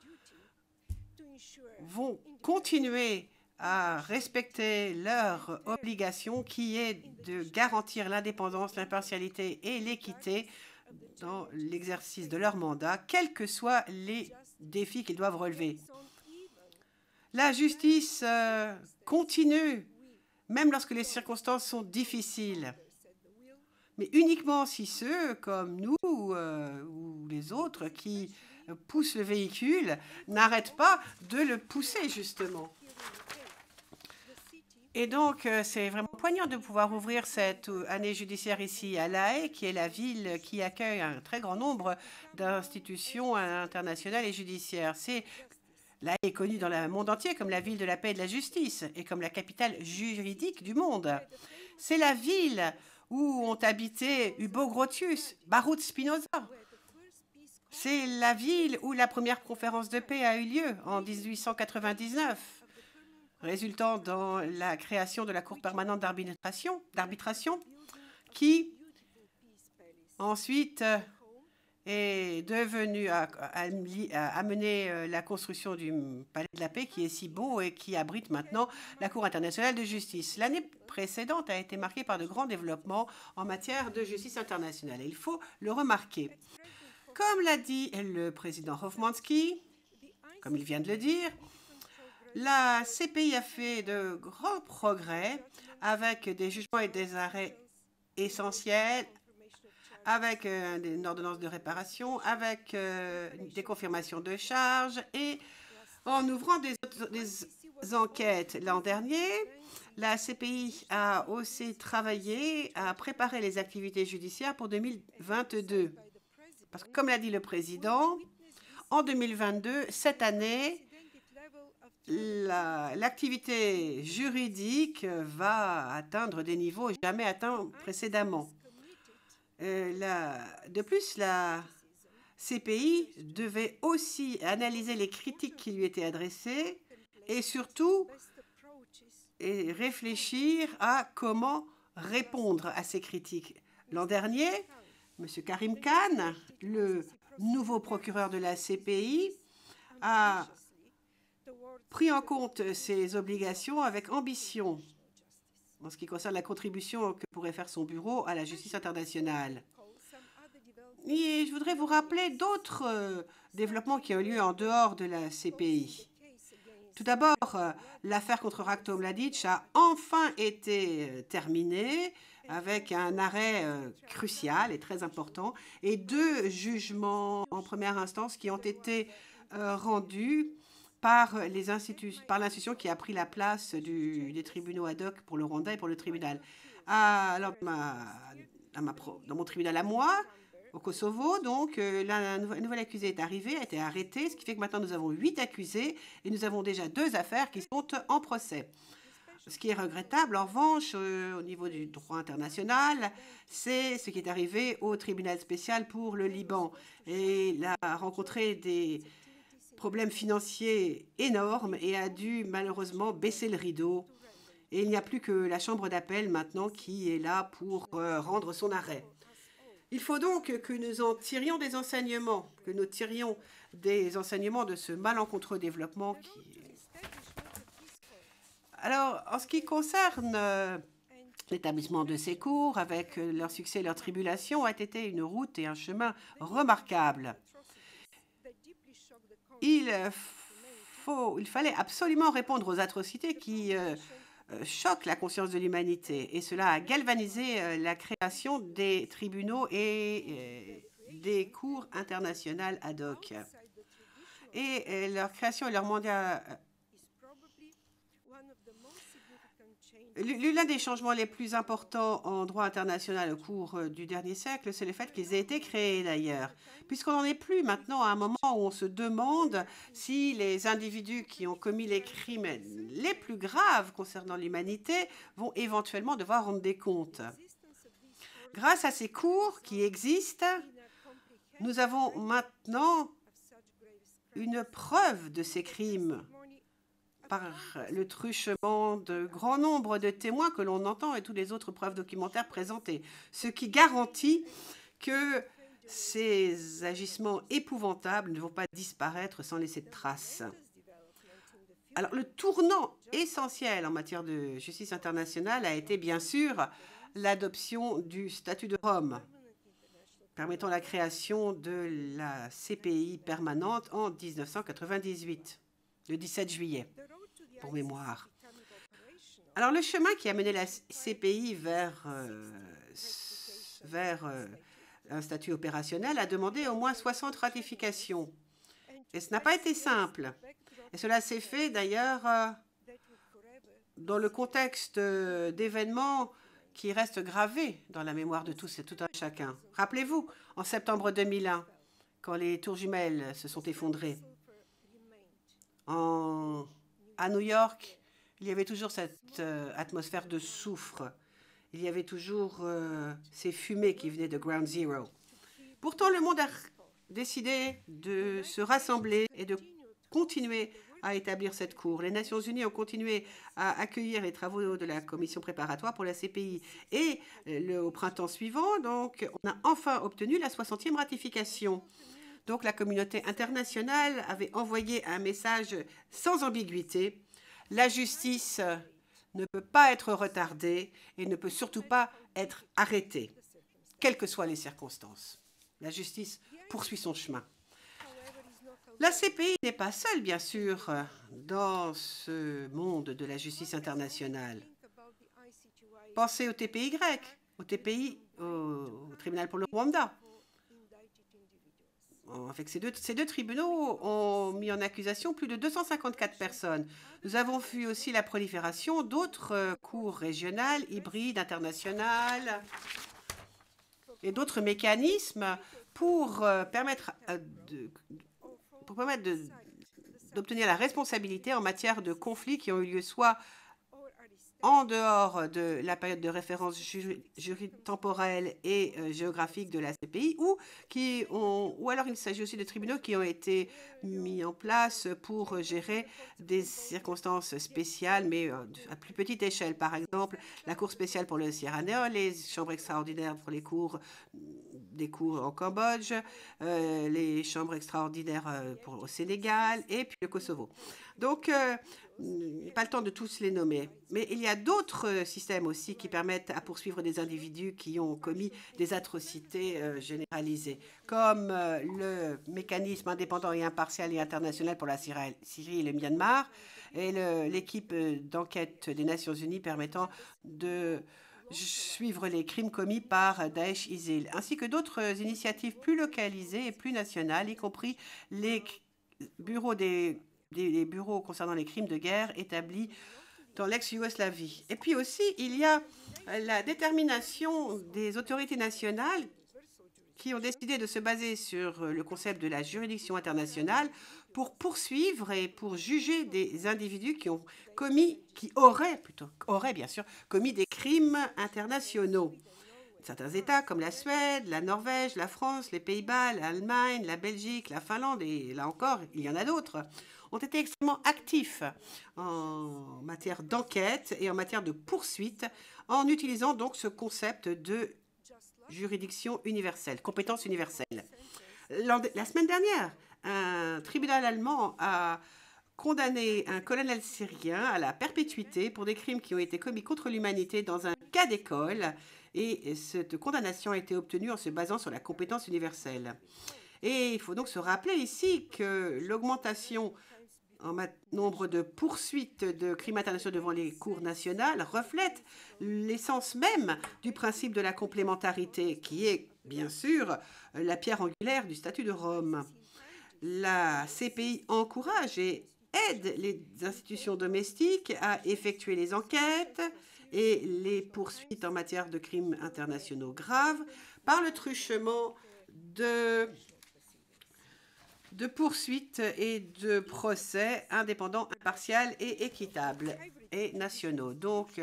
vont continuer à respecter leur obligation qui est de garantir l'indépendance, l'impartialité et l'équité dans l'exercice de leur mandat, quels que soient les défis qu'ils doivent relever. La justice continue, même lorsque les circonstances sont difficiles, mais uniquement si ceux comme nous ou les autres qui poussent le véhicule n'arrêtent pas de le pousser, justement. Et donc, c'est vraiment poignant de pouvoir ouvrir cette année judiciaire ici à La Haye, qui est la ville qui accueille un très grand nombre d'institutions internationales et judiciaires. La Haye est connue dans le monde entier comme la ville de la paix et de la justice et comme la capitale juridique du monde. C'est la ville où ont habité Hugo Grotius, Baruch Spinoza. C'est la ville où la première conférence de paix a eu lieu en 1899. Résultant dans la création de la Cour permanente d'arbitration, qui ensuite est devenu à amener la construction du Palais de la Paix qui est si beau et qui abrite maintenant la Cour internationale de justice. L'année précédente a été marquée par de grands développements en matière de justice internationale. Et il faut le remarquer. Comme l'a dit le président Hofmannsky, comme il vient de le dire, la CPI a fait de grands progrès avec des jugements et des arrêts essentiels, avec une ordonnance de réparation, avec des confirmations de charges et en ouvrant des enquêtes l'an dernier, la CPI a aussi travaillé à préparer les activités judiciaires pour 2022. Parce que, comme l'a dit le président, en 2022, cette année, l'activité juridique va atteindre des niveaux jamais atteints précédemment. De plus, la CPI devait aussi analyser les critiques qui lui étaient adressées et surtout réfléchir à comment répondre à ces critiques. L'an dernier, M. Karim Khan, le nouveau procureur de la CPI, a pris en compte ses obligations avec ambition en ce qui concerne la contribution que pourrait faire son bureau à la justice internationale. Et je voudrais vous rappeler d'autres développements qui ont lieu en dehors de la CPI. Tout d'abord, l'affaire contre Ratko Mladic a enfin été terminée avec un arrêt crucial et très important et 2 jugements en première instance qui ont été rendus par l'institution qui a pris la place des tribunaux ad hoc pour le Rwanda et pour le tribunal. Alors, dans mon tribunal à moi, au Kosovo, donc, la nouvelle accusée est arrivée, a été arrêtée, ce qui fait que maintenant nous avons 8 accusés et nous avons déjà 2 affaires qui sont en procès. Ce qui est regrettable, en revanche, au niveau du droit international, c'est ce qui est arrivé au tribunal spécial pour le Liban. Et il a rencontré des problèmes financiers énormes et a dû malheureusement baisser le rideau. Et il n'y a plus que la chambre d'appel maintenant qui est là pour rendre son arrêt. Il faut donc que nous en tirions des enseignements, que nous tirions des enseignements de ce malencontreux développement. Alors, en ce qui concerne l'établissement de ces cours, avec leur succès et leur tribulation, a été une route et un chemin remarquables. Il fallait absolument répondre aux atrocités qui choquent la conscience de l'humanité. Et cela a galvanisé la création des tribunaux et des cours internationales ad hoc. Et leur création et leur mandat... L'un des changements les plus importants en droit international au cours du dernier siècle, c'est le fait qu'ils aient été créés d'ailleurs. Puisqu'on n'en est plus maintenant à un moment où on se demande si les individus qui ont commis les crimes les plus graves concernant l'humanité vont éventuellement devoir rendre des comptes. Grâce à ces cours qui existent, nous avons maintenant une preuve de ces crimes par le truchement de grand nombre de témoins que l'on entend et toutes les autres preuves documentaires présentées, ce qui garantit que ces agissements épouvantables ne vont pas disparaître sans laisser de traces. Alors, le tournant essentiel en matière de justice internationale a été bien sûr l'adoption du statut de Rome, permettant la création de la CPI permanente en 1998, le 17 juillet. Pour mémoire. Alors, le chemin qui a mené la CPI vers un statut opérationnel a demandé au moins 60 ratifications. Et ce n'a pas été simple. Et cela s'est fait d'ailleurs dans le contexte d'événements qui restent gravés dans la mémoire de tous et tout un chacun. Rappelez-vous, en septembre 2001, quand les tours jumelles se sont effondrées, à New York, il y avait toujours cette atmosphère de soufre. Il y avait toujours ces fumées qui venaient de Ground Zero. Pourtant, le monde a décidé de se rassembler et de continuer à établir cette cour. Les Nations Unies ont continué à accueillir les travaux de la commission préparatoire pour la CPI. Et au printemps suivant, donc, on a enfin obtenu la 60e ratification. Donc la communauté internationale avait envoyé un message sans ambiguïté. La justice ne peut pas être retardée et ne peut surtout pas être arrêtée, quelles que soient les circonstances. La justice poursuit son chemin. La CPI n'est pas seule, bien sûr, dans ce monde de la justice internationale. Pensez au TPY, au tribunal pour le Rwanda. Avec ces deux tribunaux ont mis en accusation plus de 254 personnes. Nous avons vu aussi la prolifération d'autres cours régionales, hybrides, internationales et d'autres mécanismes pour permettre d'obtenir la responsabilité en matière de conflits qui ont eu lieu soit en dehors de la période de référence temporelle et géographique de la CPI, ou alors il s'agit aussi de tribunaux qui ont été mis en place pour gérer des circonstances spéciales, mais à plus petite échelle. Par exemple, la Cour spéciale pour le Sierra Leone, les chambres extraordinaires pour des cours en Cambodge, les chambres extraordinaires au Sénégal et puis le Kosovo. Donc, pas le temps de tous les nommer. Mais il y a d'autres systèmes aussi qui permettent à poursuivre des individus qui ont commis des atrocités généralisées, comme le mécanisme indépendant et impartial et international pour la Syrie et le Myanmar, et l'équipe d'enquête des Nations Unies permettant de suivre les crimes commis par Daesh-ISIL, ainsi que d'autres initiatives plus localisées et plus nationales, y compris les bureaux des bureaux concernant les crimes de guerre établis dans l'ex-Yougoslavie. Et puis aussi, il y a la détermination des autorités nationales qui ont décidé de se baser sur le concept de la juridiction internationale pour poursuivre et pour juger des individus qui auraient bien sûr commis des crimes internationaux. Certains États comme la Suède, la Norvège, la France, les Pays-Bas, l'Allemagne, la Belgique, la Finlande, et là encore, il y en a d'autres, ont été extrêmement actifs en matière d'enquête et en matière de poursuite en utilisant donc ce concept de juridiction universelle, compétence universelle. La semaine dernière, un tribunal allemand a condamné un colonel syrien à la perpétuité pour des crimes qui ont été commis contre l'humanité dans un cas d'école, et cette condamnation a été obtenue en se basant sur la compétence universelle. Et il faut donc se rappeler ici que l'augmentation en nombre de poursuites de crimes internationaux devant les cours nationales reflète l'essence même du principe de la complémentarité, qui est bien sûr la pierre angulaire du statut de Rome. La CPI encourage et aide les institutions domestiques à effectuer les enquêtes et les poursuites en matière de crimes internationaux graves par le truchement de poursuites et de procès indépendants, impartials et équitables et nationaux. Donc,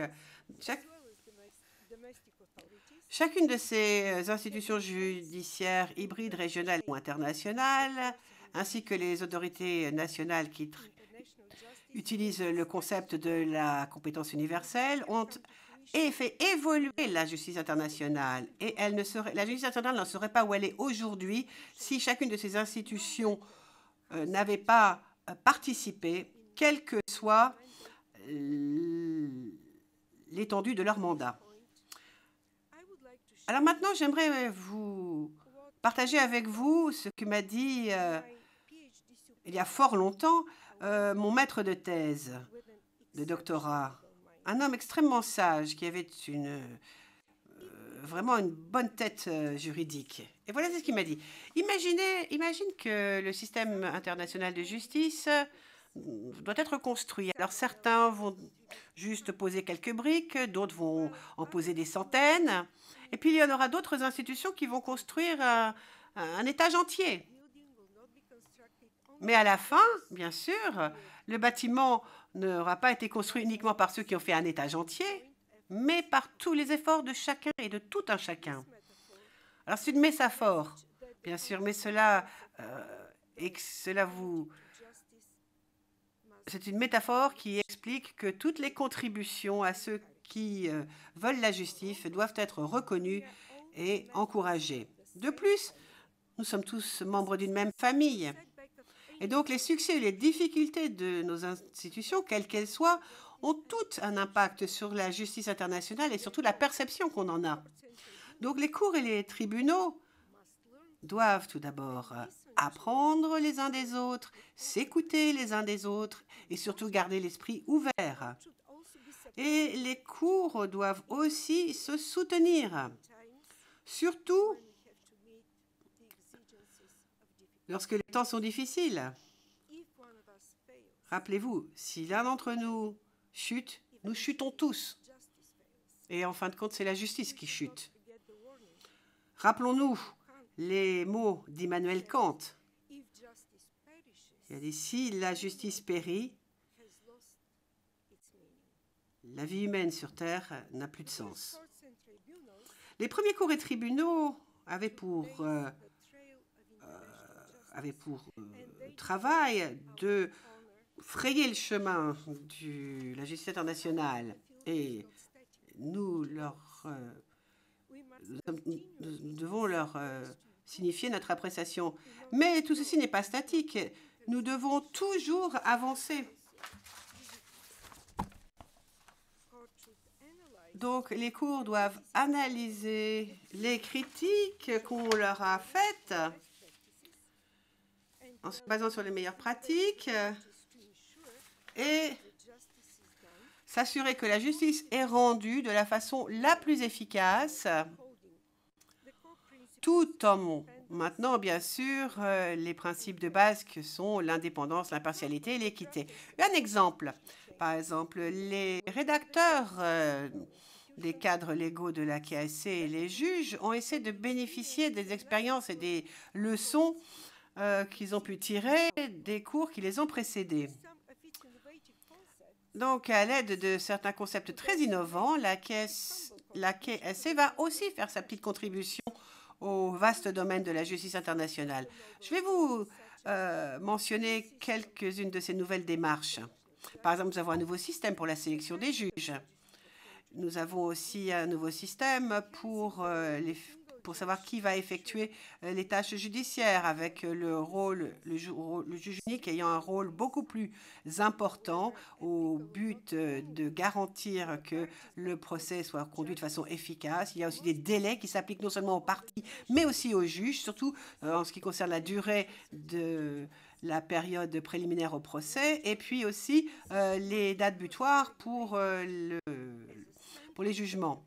chacune de ces institutions judiciaires hybrides, régionales ou internationales, ainsi que les autorités nationales qui utilisent le concept de la compétence universelle, ont fait évoluer la justice internationale. Et la justice internationale n'en serait pas où elle est aujourd'hui si chacune de ces institutions n'avait pas participé, quelle que soit l'étendue de leur mandat. Alors maintenant, j'aimerais vous partager avec vous ce que m'a dit il y a fort longtemps mon maître de thèse de doctorat, un homme extrêmement sage qui avait vraiment une bonne tête juridique. Et voilà ce qu'il m'a dit. Imagine que le système international de justice doit être construit. Alors certains vont juste poser quelques briques, d'autres vont en poser des centaines. Et puis il y en aura d'autres institutions qui vont construire un étage entier. Mais à la fin, bien sûr, le bâtiment n'aura pas été construit uniquement par ceux qui ont fait un étage entier, mais par tous les efforts de chacun et de tout un chacun. Alors c'est une métaphore, bien sûr, mais cela vous c'est une métaphore qui explique que toutes les contributions à ceux qui veulent la justice doivent être reconnues et encouragées. De plus, nous sommes tous membres d'une même famille. Et donc, les succès et les difficultés de nos institutions, quelles qu'elles soient, ont toutes un impact sur la justice internationale et surtout la perception qu'on en a. Donc, les cours et les tribunaux doivent tout d'abord apprendre les uns des autres, s'écouter les uns des autres et surtout garder l'esprit ouvert. Et les cours doivent aussi se soutenir, surtout lorsque les temps sont difficiles. Rappelez-vous, si l'un d'entre nous chute, nous chutons tous. Et en fin de compte, c'est la justice qui chute. Rappelons-nous les mots d'Immanuel Kant. Il a dit, si la justice périt, la vie humaine sur Terre n'a plus de sens. Les premiers cours et tribunaux avaient pour travail de frayer le chemin de la justice internationale et nous devons leur signifier notre appréciation. Mais tout ceci n'est pas statique. Nous devons toujours avancer. Donc, les cours doivent analyser les critiques qu'on leur a faites en se basant sur les meilleures pratiques et s'assurer que la justice est rendue de la façon la plus efficace, tout en maintenant, bien sûr, les principes de base que sont l'indépendance, l'impartialité et l'équité. Un exemple, par exemple, les rédacteurs des cadres légaux de la KSC et les juges ont essayé de bénéficier des expériences et des leçons qu'ils ont pu tirer des cours qui les ont précédés. Donc, à l'aide de certains concepts très innovants, la KSC va aussi faire sa petite contribution au vaste domaine de la justice internationale. Je vais vous mentionner quelques-unes de ces nouvelles démarches. Par exemple, nous avons un nouveau système pour la sélection des juges. Nous avons aussi un nouveau système pour savoir qui va effectuer les tâches judiciaires avec le juge unique ayant un rôle beaucoup plus important au but de garantir que le procès soit conduit de façon efficace. Il y a aussi des délais qui s'appliquent non seulement aux parties, mais aussi aux juges, surtout en ce qui concerne la durée de la période préliminaire au procès, et puis aussi les dates butoirs pour les jugements.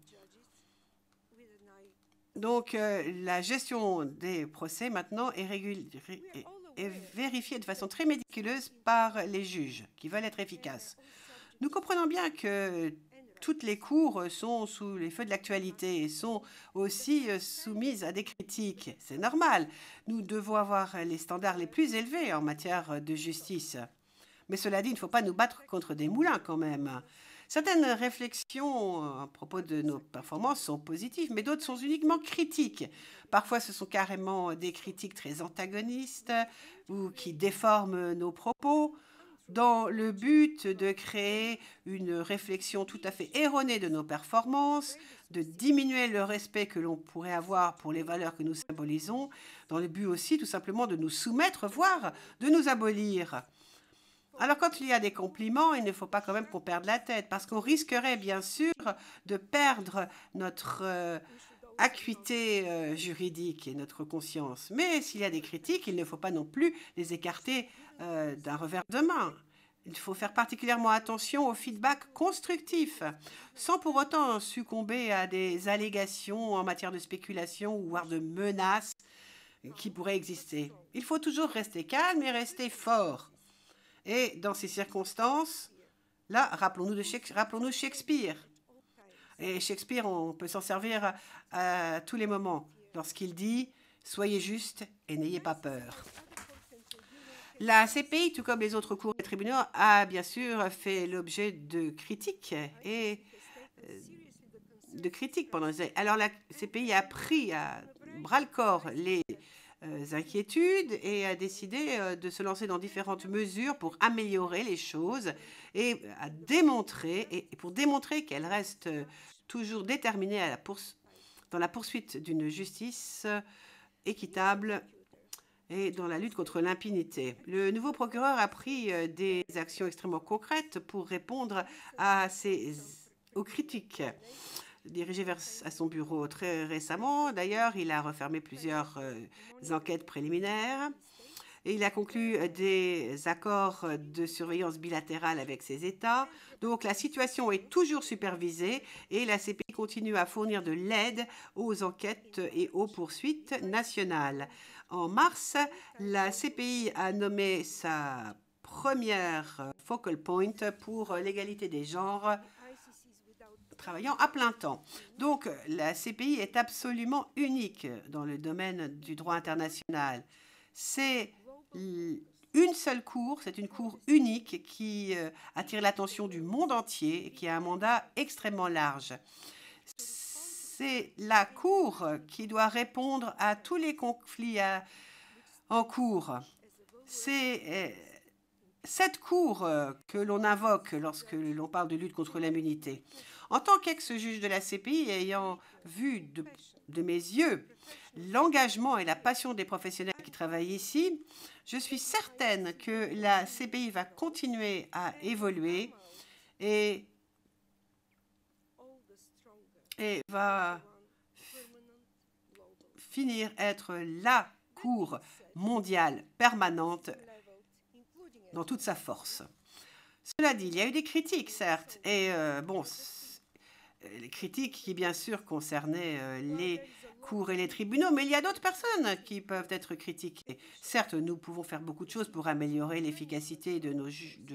Donc, la gestion des procès, maintenant, est vérifiée de façon très méticuleuse par les juges qui veulent être efficaces. Nous comprenons bien que toutes les cours sont sous les feux de l'actualité et sont aussi soumises à des critiques. C'est normal. Nous devons avoir les standards les plus élevés en matière de justice. Mais cela dit, il ne faut pas nous battre contre des moulins quand même. Certaines réflexions à propos de nos performances sont positives, mais d'autres sont uniquement critiques. Parfois, ce sont carrément des critiques très antagonistes ou qui déforment nos propos dans le but de créer une réflexion tout à fait erronée de nos performances, de diminuer le respect que l'on pourrait avoir pour les valeurs que nous symbolisons, dans le but aussi tout simplement de nous soumettre, voire de nous abolir. Alors, quand il y a des compliments, il ne faut pas quand même qu'on perde la tête, parce qu'on risquerait bien sûr de perdre notre acuité juridique et notre conscience. Mais s'il y a des critiques, il ne faut pas non plus les écarter d'un revers de main. Il faut faire particulièrement attention au feedback constructif, sans pour autant succomber à des allégations en matière de spéculation ou voire de menaces qui pourraient exister. Il faut toujours rester calme et rester fort. Et dans ces circonstances, là, rappelons-nous Shakespeare. Et Shakespeare, on peut s'en servir à tous les moments, lorsqu'il dit « Soyez juste et n'ayez pas peur ». La CPI, tout comme les autres cours et tribunaux, a bien sûr fait l'objet de critiques pendant les années. Alors la CPI a pris à bras-le-corps les inquiétudes et a décidé de se lancer dans différentes mesures pour améliorer les choses et pour démontrer qu'elle reste toujours déterminée dans la poursuite d'une justice équitable et dans la lutte contre l'impunité. Le nouveau procureur a pris des actions extrêmement concrètes pour répondre aux critiques dirigées à son bureau. Très récemment, d'ailleurs, il a refermé plusieurs enquêtes préliminaires et il a conclu des accords de surveillance bilatérale avec ces États. Donc la situation est toujours supervisée et la CPI continue à fournir de l'aide aux enquêtes et aux poursuites nationales. En mars, la CPI a nommé sa première focal point pour l'égalité des genres travaillant à plein temps. Donc, la CPI est absolument unique dans le domaine du droit international. C'est une seule cour, c'est une cour unique qui attire l'attention du monde entier et qui a un mandat extrêmement large. C'est la Cour qui doit répondre à tous les conflits en cours. C'est cette Cour que l'on invoque lorsque l'on parle de lutte contre l'impunité. En tant qu'ex-juge de la CPI, ayant vu de mes yeux l'engagement et la passion des professionnels qui travaillent ici, je suis certaine que la CPI va continuer à évoluer et va finir être la Cour mondiale permanente dans toute sa force. Cela dit, il y a eu des critiques, certes, et les critiques qui, bien sûr, concernaient les cours et les tribunaux, mais il y a d'autres personnes qui peuvent être critiquées. Certes, nous pouvons faire beaucoup de choses pour améliorer l'efficacité de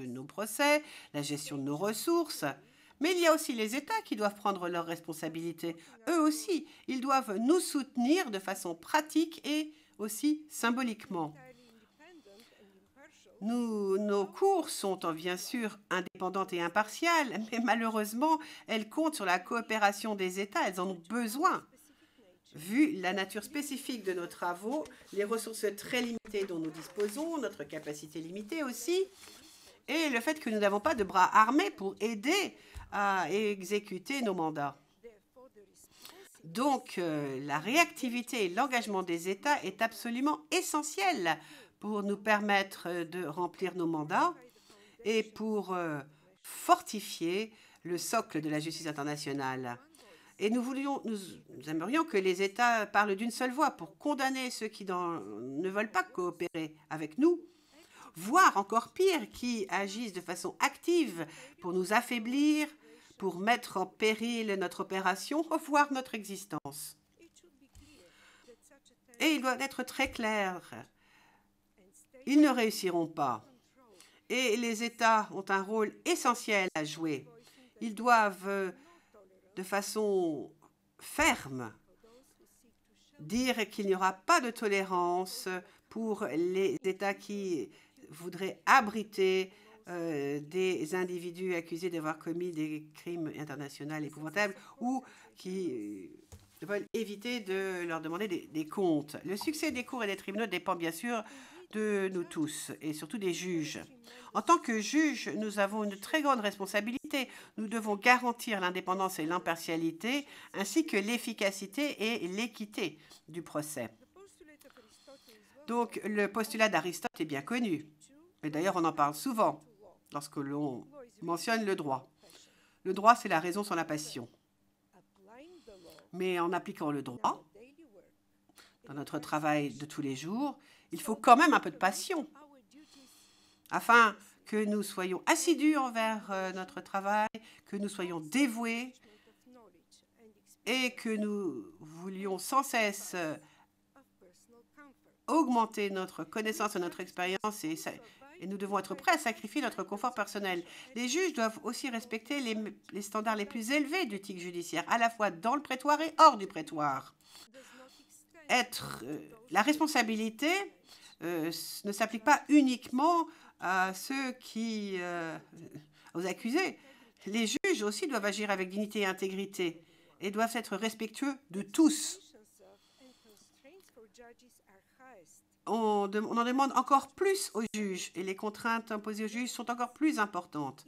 nos procès, la gestion de nos ressources, mais il y a aussi les États qui doivent prendre leurs responsabilités. Eux aussi, ils doivent nous soutenir de façon pratique et aussi symboliquement. Nos cours sont bien sûr indépendantes et impartiales, mais malheureusement, elles comptent sur la coopération des États. Elles en ont besoin. Vu la nature spécifique de nos travaux, les ressources très limitées dont nous disposons, notre capacité limitée aussi, et le fait que nous n'avons pas de bras armés pour aider à exécuter nos mandats. Donc, la réactivité et l'engagement des États est absolument essentiel pour nous permettre de remplir nos mandats et pour fortifier le socle de la justice internationale. Et nous aimerions que les États parlent d'une seule voix pour condamner ceux qui ne veulent pas coopérer avec nous, voire encore pire, qui agissent de façon active pour nous affaiblir, pour mettre en péril notre opération, voire notre existence. Et il doit être très clair, ils ne réussiront pas. Et les États ont un rôle essentiel à jouer. Ils doivent, de façon ferme, dire qu'il n'y aura pas de tolérance pour les États qui voudraient abriter des individus accusés d'avoir commis des crimes internationaux épouvantables ou qui veulent éviter de leur demander des comptes. Le succès des cours et des tribunaux dépend bien sûr de nous tous et surtout des juges. En tant que juges, nous avons une très grande responsabilité. Nous devons garantir l'indépendance et l'impartialité ainsi que l'efficacité et l'équité du procès. Donc, le postulat d'Aristote est bien connu. Et d'ailleurs, on en parle souvent lorsque l'on mentionne le droit. Le droit, c'est la raison sans la passion. Mais en appliquant le droit, dans notre travail de tous les jours, il faut quand même un peu de passion afin que nous soyons assidus envers notre travail, que nous soyons dévoués et que nous voulions sans cesse augmenter notre connaissance et notre expérience et nous devons être prêts à sacrifier notre confort personnel. Les juges doivent aussi respecter les standards les plus élevés d'éthique judiciaire, à la fois dans le prétoire et hors du prétoire. La responsabilité ne s'applique pas uniquement à ceux aux accusés. Les juges aussi doivent agir avec dignité et intégrité et doivent être respectueux de tous. on en demande encore plus aux juges et les contraintes imposées aux juges sont encore plus importantes.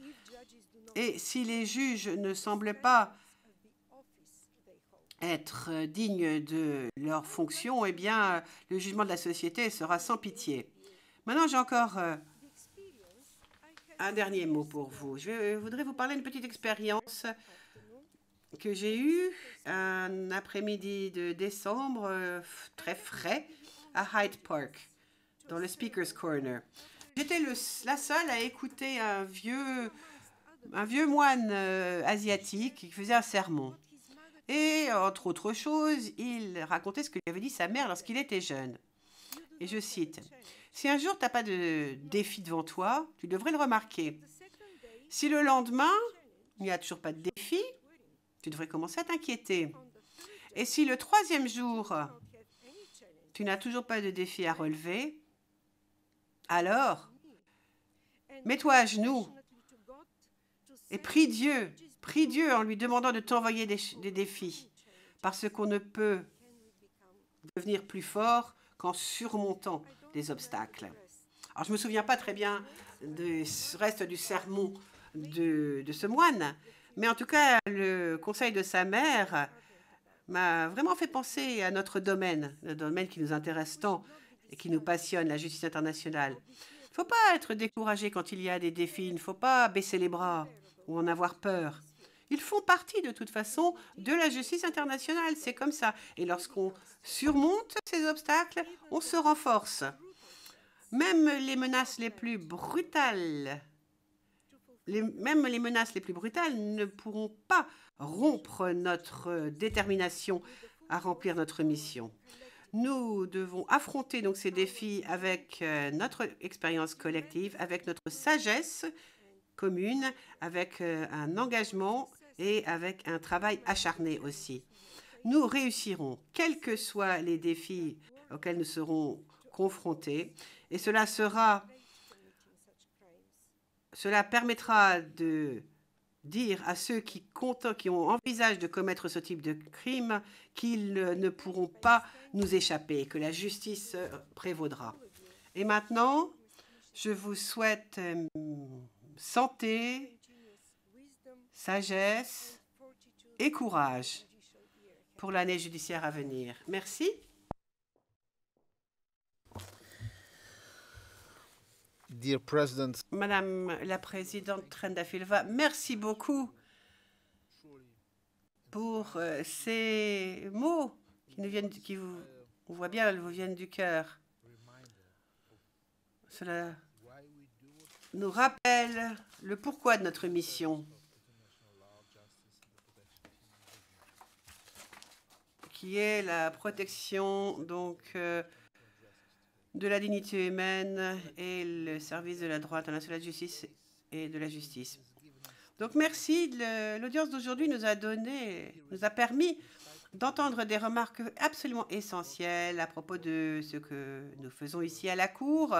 Et si les juges ne semblent pas être dignes de leur fonction, eh bien, le jugement de la société sera sans pitié. Maintenant, j'ai encore un dernier mot pour vous. Je voudrais vous parler d'une petite expérience que j'ai eue un après-midi de décembre très frais à Hyde Park, dans le Speaker's Corner. J'étais la seule à écouter un vieux moine asiatique qui faisait un sermon. Et, entre autres choses, il racontait ce que lui avait dit sa mère lorsqu'il était jeune. Et je cite, « Si un jour tu n'as pas de défi devant toi, tu devrais le remarquer. Si le lendemain, il n'y a toujours pas de défi, tu devrais commencer à t'inquiéter. Et si le troisième jour, tu n'as toujours pas de défi à relever, alors, mets-toi à genoux et prie Dieu en lui demandant de t'envoyer des défis, parce qu'on ne peut devenir plus fort qu'en surmontant des obstacles. » Alors, je ne me souviens pas très bien du reste du sermon de ce moine, mais en tout cas, le conseil de sa mère m'a vraiment fait penser à notre domaine, le domaine qui nous intéresse tant et qui nous passionne, la justice internationale. Il ne faut pas être découragé quand il y a des défis, il ne faut pas baisser les bras ou en avoir peur. Ils font partie de toute façon de la justice internationale, c'est comme ça. Et lorsqu'on surmonte ces obstacles, on se renforce. Même les menaces les plus brutales, ne pourront pas rompre notre détermination à remplir notre mission. Nous devons affronter donc ces défis avec notre expérience collective, avec notre sagesse commune, avec un engagement et avec un travail acharné aussi. Nous réussirons, quels que soient les défis auxquels nous serons confrontés, et cela permettra de dire à ceux qui envisagent de commettre ce type de crime qu'ils ne pourront pas nous échapper, que la justice prévaudra. Et maintenant, je vous souhaite santé, sagesse et courage pour l'année judiciaire à venir. Merci. Dear President, Madame la Présidente Trendafilova, merci beaucoup pour ces mots on voit bien, elles vous viennent du cœur. Cela nous rappelle le pourquoi de notre mission, qui est la protection de la dignité humaine et le service de la droit international de justice et de la justice. Donc merci, l'audience d'aujourd'hui nous a permis d'entendre des remarques absolument essentielles à propos de ce que nous faisons ici à la Cour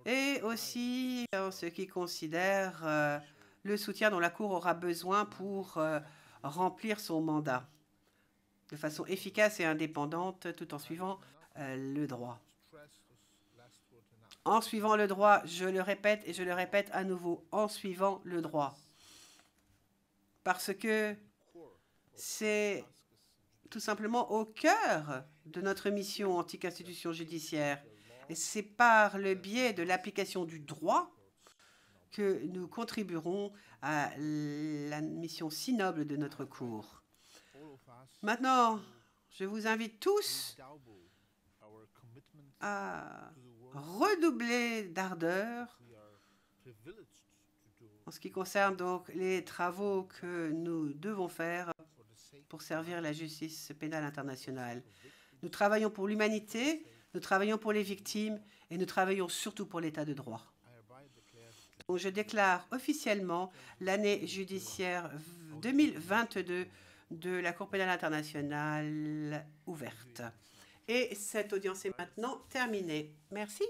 et aussi en ce qui considère le soutien dont la Cour aura besoin pour remplir son mandat de façon efficace et indépendante tout en suivant le droit. En suivant le droit, je le répète et je le répète à nouveau, en suivant le droit. Parce que c'est tout simplement au cœur de notre mission anti-constitution judiciaire. Et c'est par le biais de l'application du droit que nous contribuerons à la mission si noble de notre Cour. Maintenant, je vous invite tous à redoubler d'ardeur en ce qui concerne donc les travaux que nous devons faire pour servir la justice pénale internationale. Nous travaillons pour l'humanité, nous travaillons pour les victimes et nous travaillons surtout pour l'état de droit. Donc, je déclare officiellement l'année judiciaire 2022 de la Cour pénale internationale ouverte. Et cette audience est maintenant terminée. Merci.